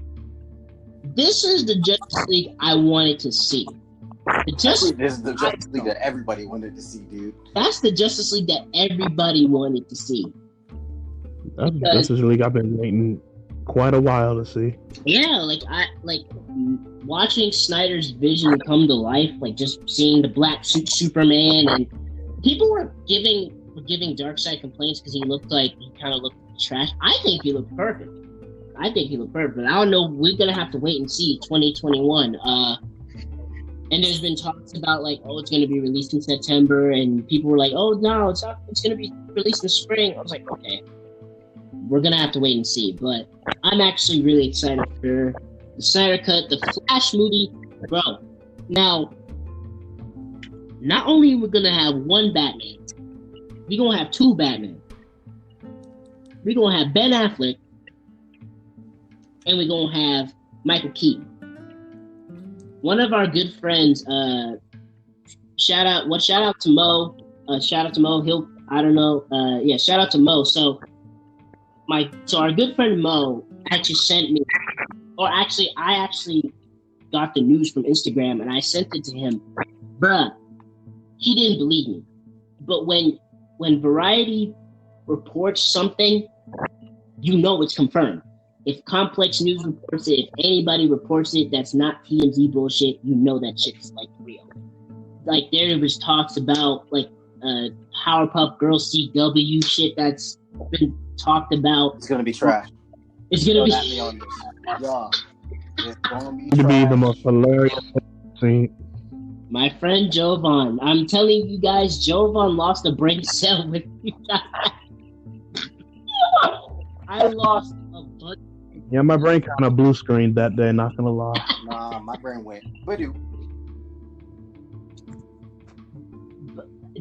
This is the Justice League I wanted to see. This is the Justice League that everybody wanted to see, dude. That's the Justice League that everybody wanted to see. That's the Justice League I've been waiting quite a while to see. Yeah, watching Snyder's vision come to life, like just seeing the black suit Superman, and people were giving Darkseid complaints because he kind of looked trash. I think he looked perfect. But I don't know. We're gonna have to wait and see 2021. And there's been talks about it's going to be released in September, and people were like, "Oh no, it's not. It's going to be released in spring." I was like, "Okay, we're going to have to wait and see." But I'm actually really excited for the Snyder Cut, the Flash movie, bro. Now, not only are we going to have one Batman, we're going to have two Batman. We're going to have Ben Affleck, and we're going to have Michael Keaton. One of our good friends, shout out to Mo. Shout out to Mo. Shout out to Mo. So our good friend Mo actually sent me, I actually got the news from Instagram and I sent it to him. Bruh, he didn't believe me. But when Variety reports something, you know it's confirmed. If Complex News reports it, if anybody reports it, that's not TMZ bullshit. You know that shit's real. There was talks about Powerpuff Girls CW shit that's been talked about. It's gonna be trash. It's gonna be. Yeah, it's gonna be the most hilarious thing. My friend Jovan, I'm telling you guys, Jovan lost a brain cell with you guys. I lost a bunch. Yeah, my brain kind of blue screened that day, not gonna lie. Nah, my brain went. Voodoo.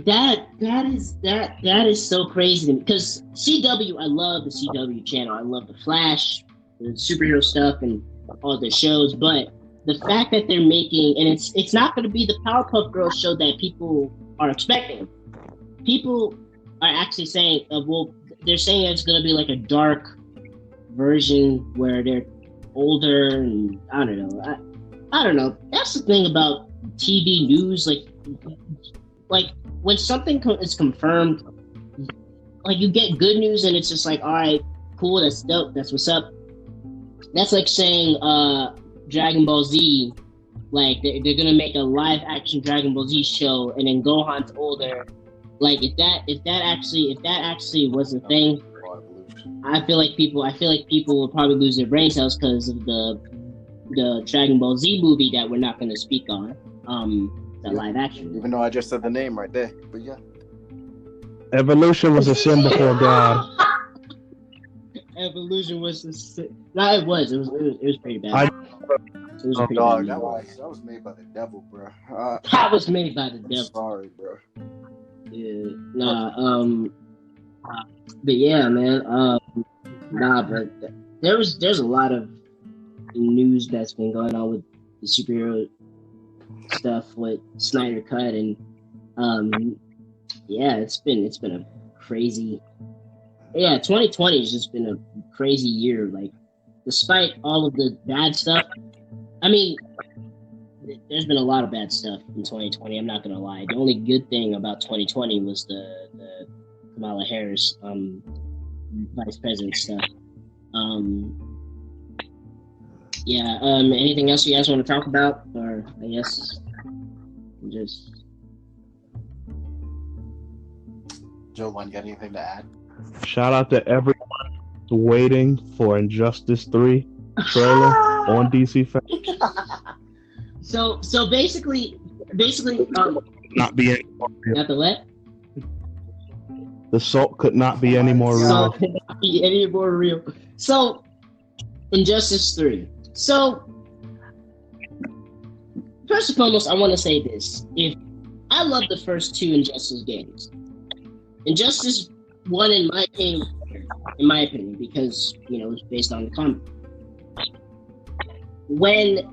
That is so crazy to me because CW, I love the CW channel. I love the Flash, the superhero stuff, and all the shows. But the fact that they're making, and it's not going to be the Powerpuff Girls show that people are expecting. People are actually saying, they're saying it's going to be like a dark version where they're older, and I don't know. That's the thing about TV news, like when something is confirmed, you get good news and it's just all right, cool, that's dope, that's what's up. That's like saying Dragon Ball Z, they're gonna make a live action Dragon Ball Z show and then Gohan's older. If that actually was a thing, I feel like people will probably lose their brain cells because of the Dragon Ball Z movie that we're not going to speak on, the live action. Even though I just said the name right there, but yeah. Evolution was a sin before God. Evolution was a sin. No, it was pretty bad. It was pretty dog, bad. that was made by the devil, bro. That was made by the devil. Sorry, bro. Yeah, but yeah, man. But there's a lot of news that's been going on with the superhero stuff with Snyder Cut, and it's been a crazy. Yeah, 2020 has just been a crazy year. Despite all of the bad stuff, I mean, there's been a lot of bad stuff in 2020. I'm not gonna lie. The only good thing about 2020 was the Kamala Harris vice president stuff. Anything else you guys want to talk about, or I guess just Joe, got anything to add? Shout out to everyone waiting for Injustice 3 trailer on DC Fandom. So basically, Not being not the what? The salt could not be any more real. Salt could not be any more real. So, Injustice 3. So, first and foremost, I want to say this. If I love the first two Injustice games. Injustice 1, in my opinion, because, you know, it's based on the comic. When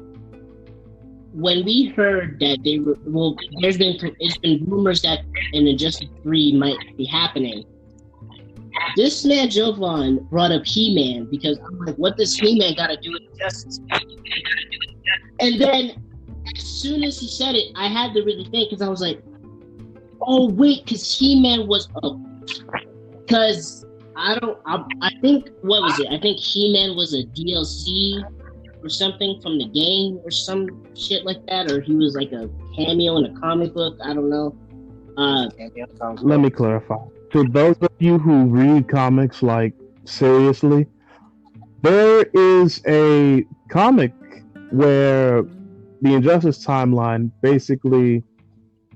we heard that they were, well, it's been rumors that an Injustice 3 might be happening. This man Jovan brought up He-Man because I'm like, what does He-Man got to do with Injustice? And then as soon as he said it, I had to really think because I was like, oh wait, because He-Man was because I think what was it? I think He-Man was a DLC or something from the game or some shit like that, or he was like a cameo in a comic book. I don't know. Let me clarify. To those of you who read comics like seriously, there is a comic where the Injustice timeline basically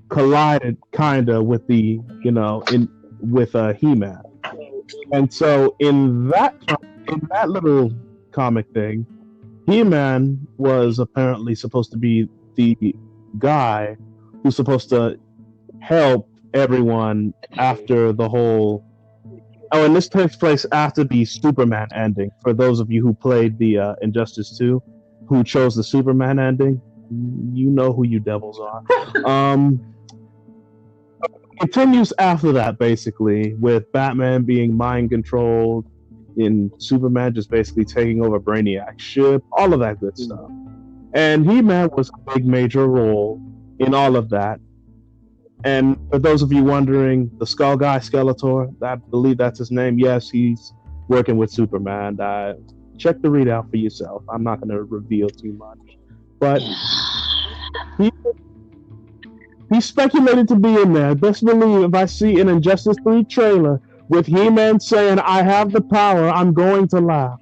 collided kinda with the, you know, with He-Man. And so in that little comic thing, He-Man was apparently supposed to be the guy who's supposed to help everyone after the whole... Oh, and this takes place after the Superman ending. For those of you who played the Injustice 2, who chose the Superman ending, you know who you devils are. Continues after that, basically, with Batman being mind-controlled, in Superman just basically taking over Brainiac's ship, all of that good stuff. And He-Man was a big major role in all of that. And for those of you wondering, the Skull guy, Skeletor, I believe that's his name. Yes, he's working with Superman. Check the readout for yourself. I'm not going to reveal too much. But he's speculated to be in there. Best believe if I see an Injustice 3 trailer with He-Man saying, "I have the power," I'm going to laugh.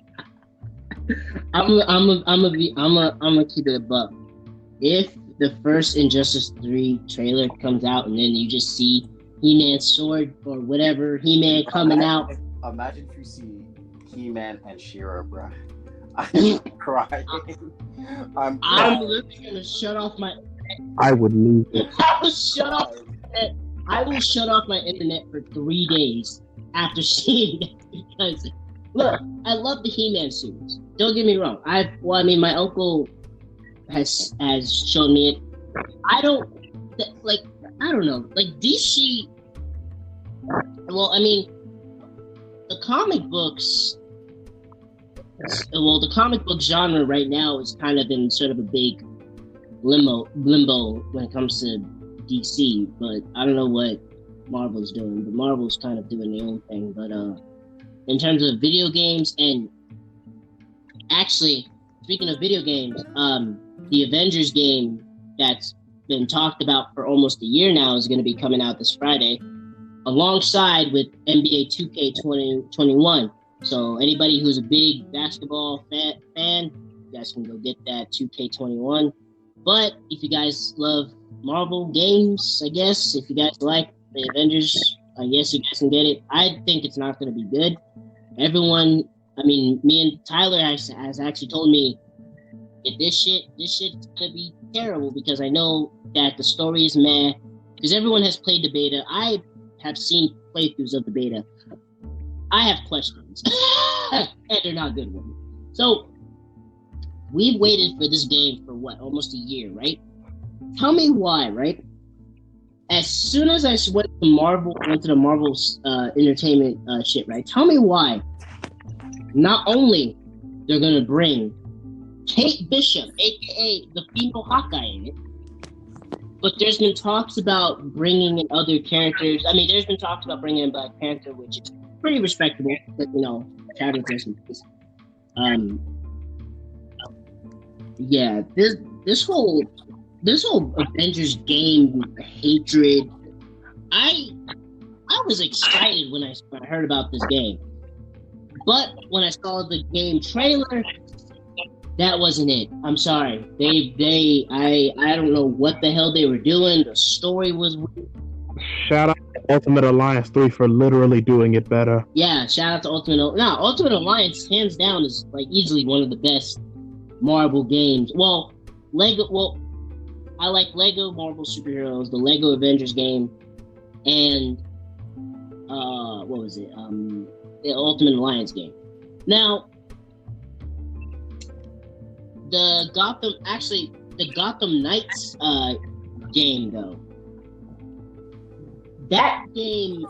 I'm gonna keep it a buck. If the first Injustice 3 trailer comes out and then you just see He-Man's sword or whatever, He-Man coming out. Imagine if you see He-Man and She-Ra, bro. I'm crying. I'm literally gonna shut off my. I would lose it. I will shut off my internet for 3 days after seeing that because look, I love the He-Man series. Don't get me wrong. My uncle has shown me it. I don't know. Like DC. Well, I mean, the comic books. Well, the comic book genre right now is kind of in sort of a big limbo when it comes to DC, but I don't know what Marvel's doing. But Marvel's kind of doing their own thing. But in terms of video games, and actually, speaking of video games, the Avengers game that's been talked about for almost a year now is going to be coming out this Friday, alongside with NBA 2K 2021. So anybody who's a big basketball fan, you guys can go get that 2K21. But if you guys love Marvel games, I guess, if you guys like the Avengers, I guess you guys can get it. I think it's not going to be good. Everyone, I mean, me and Tyler has actually told me if this shit's going to be terrible because I know that the story is meh. Because everyone has played the beta. I have seen playthroughs of the beta. I have questions, and they're not good ones. So, we've waited for this game for what, almost a year, right? Tell me why, right? As soon as I went to the Marvel's entertainment shit, right? Tell me why. Not only they're gonna bring Kate Bishop, aka the female Hawkeye, in it, but there's been talks about bringing in other characters. I mean, there's been talks about bringing in Black Panther, which is pretty respectable, but you know, Chadwick Boseman. Yeah, this whole Avengers game hatred. I was excited when I heard about this game, but when I saw the game trailer, that wasn't it. I'm sorry. I don't know what the hell they were doing. The story was weird. Shout out Ultimate Alliance 3 for literally doing it better. Yeah, shout out to Ultimate Alliance, hands down, is like easily one of the best Marvel games. Well, I like Lego Marvel Superheroes, the Lego Avengers game, and what was it? The Ultimate Alliance game. Now, the Gotham Knights game though. That game,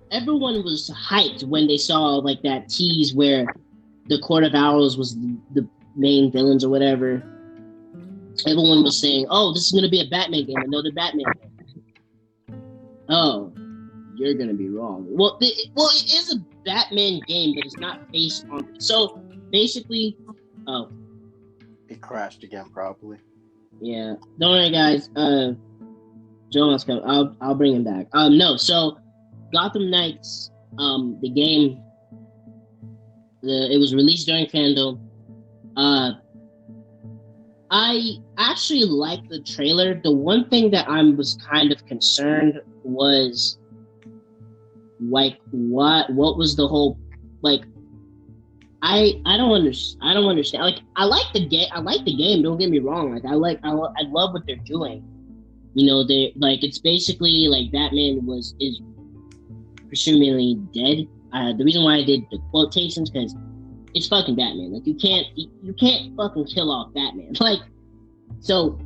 everyone was hyped when they saw like that tease where the Court of Owls was the main villains or whatever. Everyone was saying, "Oh, this is going to be a Batman game, another Batman game." Oh, you're going to be wrong. Well, it is a Batman game, but it's not based on. So basically, it crashed again, probably. Yeah, don't worry, guys. Joe wants to come. I'll bring him back. No, so Gotham Knights, the game, it was released during Fandome. I actually liked the trailer. The one thing that I was kind of concerned was, like, what was the whole, like, I don't understand. Like, I like the game. Don't get me wrong. Like, I love what they're doing. You know, they like, it's basically like Batman is presumably dead. The reason why I did the quotations, because it's fucking Batman. Like, you can't fucking kill off Batman. Like, so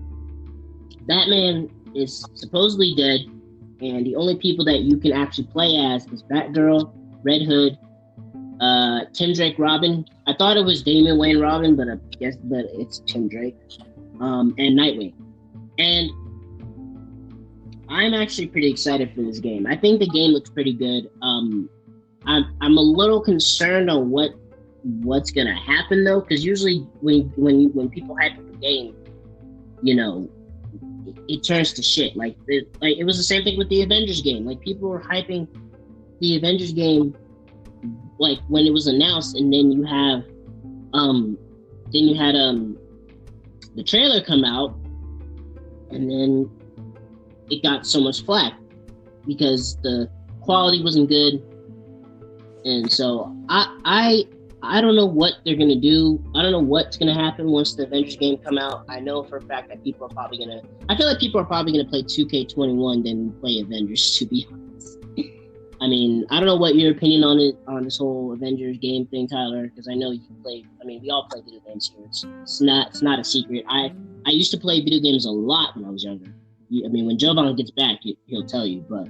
Batman is supposedly dead, and the only people that you can actually play as is Batgirl, Red Hood, Tim Drake Robin. I thought it was Damian Wayne Robin, but it's Tim Drake, and Nightwing. And I'm actually pretty excited for this game. I think the game looks pretty good. I'm a little concerned on what's gonna happen though, because usually when people hype up a game, you know, it turns to shit. Like it was the same thing with the Avengers game. Like, people were hyping the Avengers game like when it was announced, and then you had the trailer come out, and then it got so much flack because the quality wasn't good. And so I don't know what they're gonna do. I don't know what's gonna happen once the Avengers game come out. I know for a fact that I feel like people are probably gonna play 2K21 than play Avengers, to be honest. I mean, I don't know what your opinion on this whole Avengers game thing, Tyler, because I know you play. I mean, we all play video games here. It's not a secret. I used to play video games a lot when I was younger. I mean, when Jovan gets back, he'll tell you. But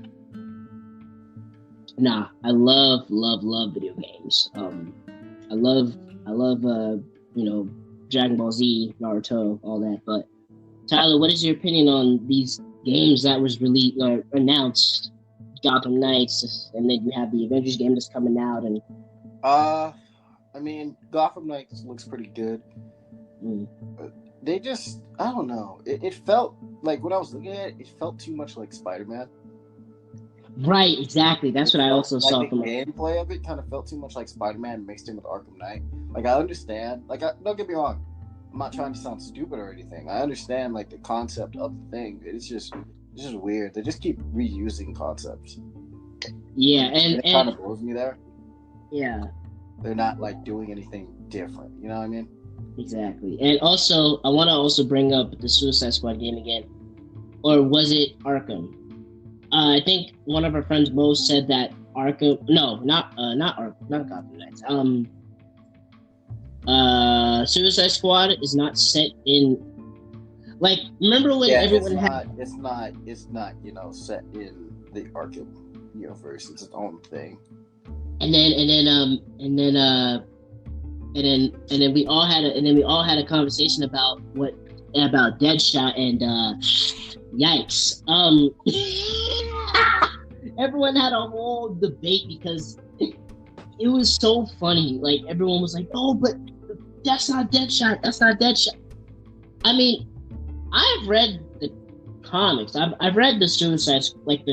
nah, I love video games. I love Dragon Ball Z, Naruto, all that. But Tyler, what is your opinion on these games that was released or announced? Gotham Knights, and then you have the Avengers game that's coming out. And I mean, Gotham Knights looks pretty good. They just, I don't know. It felt like, when I was looking at it, it felt too much like Spider-Man. Right, exactly. That's what I also saw from the gameplay of it. Kind of felt too much like Spider-Man mixed in with Arkham Knight. Like, I understand. Like, don't get me wrong. I'm not trying to sound stupid or anything. I understand, like, the concept of the thing. It's just weird. They just keep reusing concepts. Yeah, and it kind of blows me there. Yeah. They're not, like, doing anything different. You know what I mean? Exactly. And also, I want to also bring up the Suicide Squad game again. Or was it Arkham? I think one of our friends, Mo, said that Arkham... No, not Arkham. Not Gotham Knights. Suicide Squad is not set in... Like, remember when everyone It's not, set in the Arkham universe. It's its own thing. And then we all had a conversation about Deadshot and yikes. Everyone had a whole debate because it was so funny. Like, everyone was like, "Oh, but that's not Deadshot. That's not Deadshot." I mean, I've read the comics. I've read the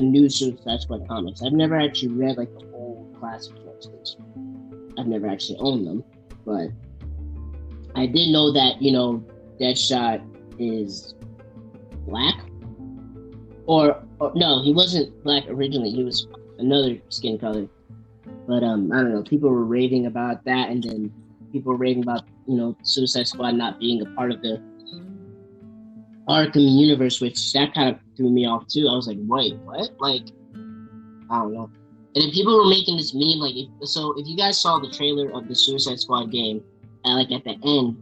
new Suicide Squad comics. I've never actually read like the whole classic ones. I've never actually owned them, but I did know that Deadshot is black, or Oh, no, he wasn't black originally. He was another skin color. But I don't know. People were raving about that, and then people were raving about Suicide Squad not being a part of the Arkham universe, which that kind of threw me off too. I was like, wait, what? Like, I don't know. And then people were making this meme, like, if you guys saw the trailer of the Suicide Squad game, like at the end,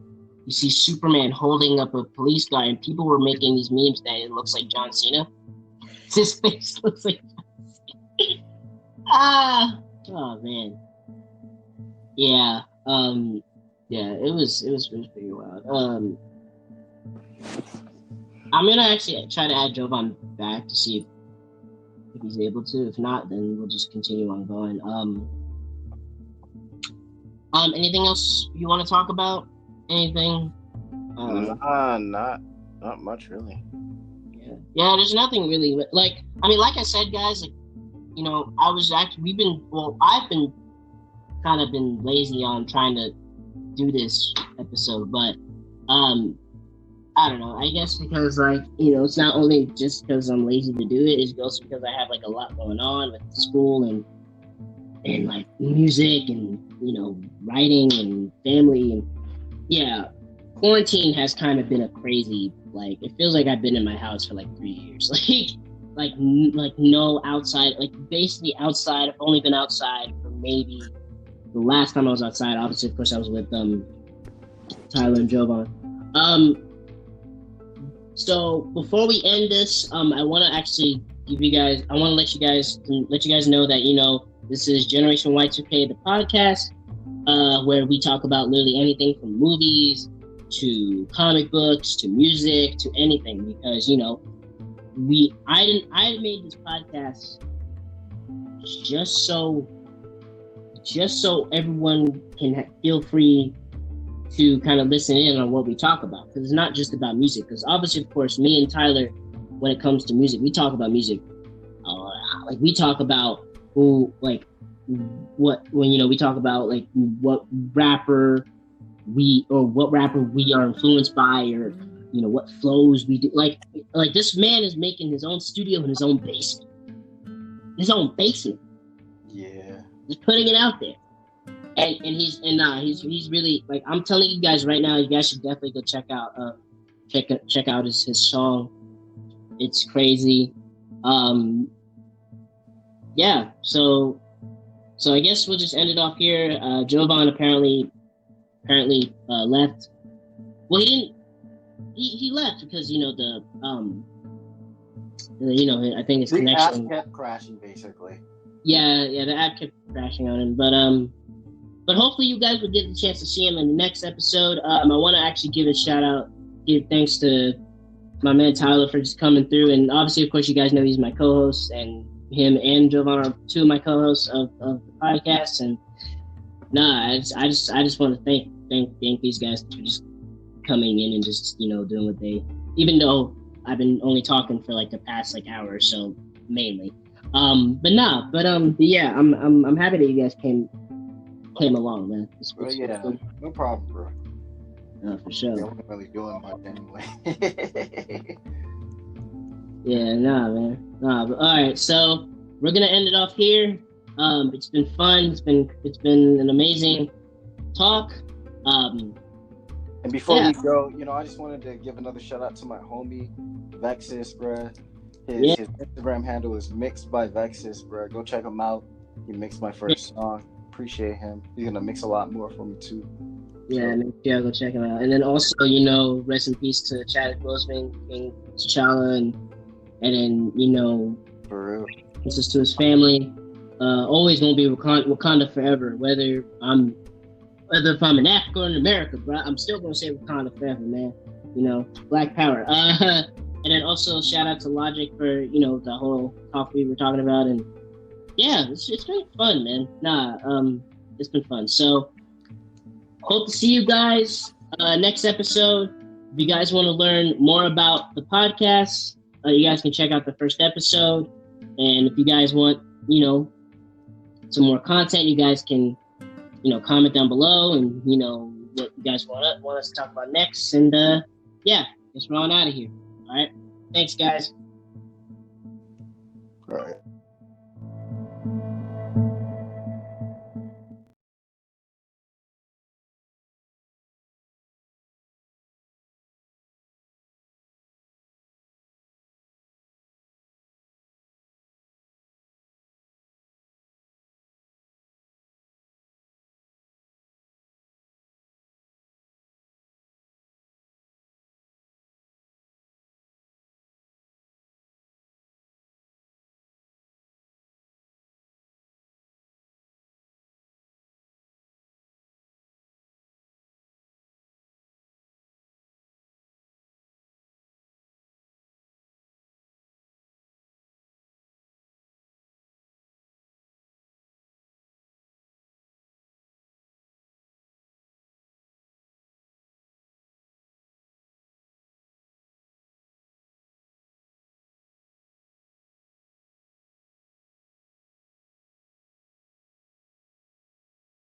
you see Superman holding up a police guy, and people were making these memes that it looks like John Cena. His face looks like John Cena. Oh man. Yeah. Yeah. It was pretty wild. I'm gonna actually try to add Jovan back to see if he's able to. If not, then we'll just continue on going. Anything else you want to talk about? Anything? Not much really. Yeah. There's nothing really. Like I said, guys. Like, I've been kind of been lazy on trying to do this episode, but I don't know. I guess because it's not only just because I'm lazy to do it, it's also because I have like a lot going on with school and like music and writing and family and quarantine has kind of been a crazy, like, it feels like I've been in my house for like 3 years. like no outside, like basically outside. I've only been outside for maybe the last time I was outside. Obviously, of course, I was with Tyler and Jovan. So before we end this, I want to actually let you guys know that this is Generation Y2K, the podcast, where we talk about literally anything from movies to comic books to music to anything, because I made this podcast just so everyone can feel free to kind of listen in on what we talk about, because it's not just about music. Because obviously, of course, me and Tyler, when it comes to music, we talk about music. Like we talk about we talk about like what rapper we are influenced by, or what flows we do. Like this man is making his own studio in his own basement. Yeah. He's putting it out there. And he's really, like, I'm telling you guys right now, you guys should definitely go check out his song. It's crazy. Yeah. So I guess we'll just end it off here. Jovan apparently left. Well, he didn't. He left because I think his connection. The app kept crashing, basically. Yeah, the app kept crashing on him, but hopefully you guys will get the chance to see him in the next episode. I want to actually give thanks to my man Tyler for just coming through, and obviously, of course, you guys know he's my co-host, and him and Jovan are two of my co-hosts of the podcast. And I just want to thank these guys for just coming in and just doing what they, even though I've been only talking for like the past like hour or so mainly. But yeah, I'm happy that you guys came along, man. No problem, bro. No, for sure. I wasn't really doing much anyway. Yeah, man. But all right, so we're gonna end it off here. It's been fun. It's been an amazing talk. And before we go, I just wanted to give another shout out to my homie Vexus, bruh. His Instagram handle is Mixed by Vexus, bruh. Go check him out. He mixed my first song. Appreciate him. He's gonna mix a lot more for me too. Yeah, go check him out. And then also, rest in peace to Chadwick Boseman, King T'Challa, and then for real, this is to his family. Always gonna be Wakanda forever. Whether if I'm in Africa or in America, bro, I'm still gonna say Wakanda forever, man. Black Power. And then also shout out to Logic for the whole talk we were talking about, and yeah, it's been fun, man. It's been fun. So hope to see you guys next episode. If you guys want to learn more about the podcast, you guys can check out the first episode. And if you guys want, some more content, you guys can, comment down below and, what you guys want us to talk about next. And yeah, just run out of here. All right. Thanks, guys. All right.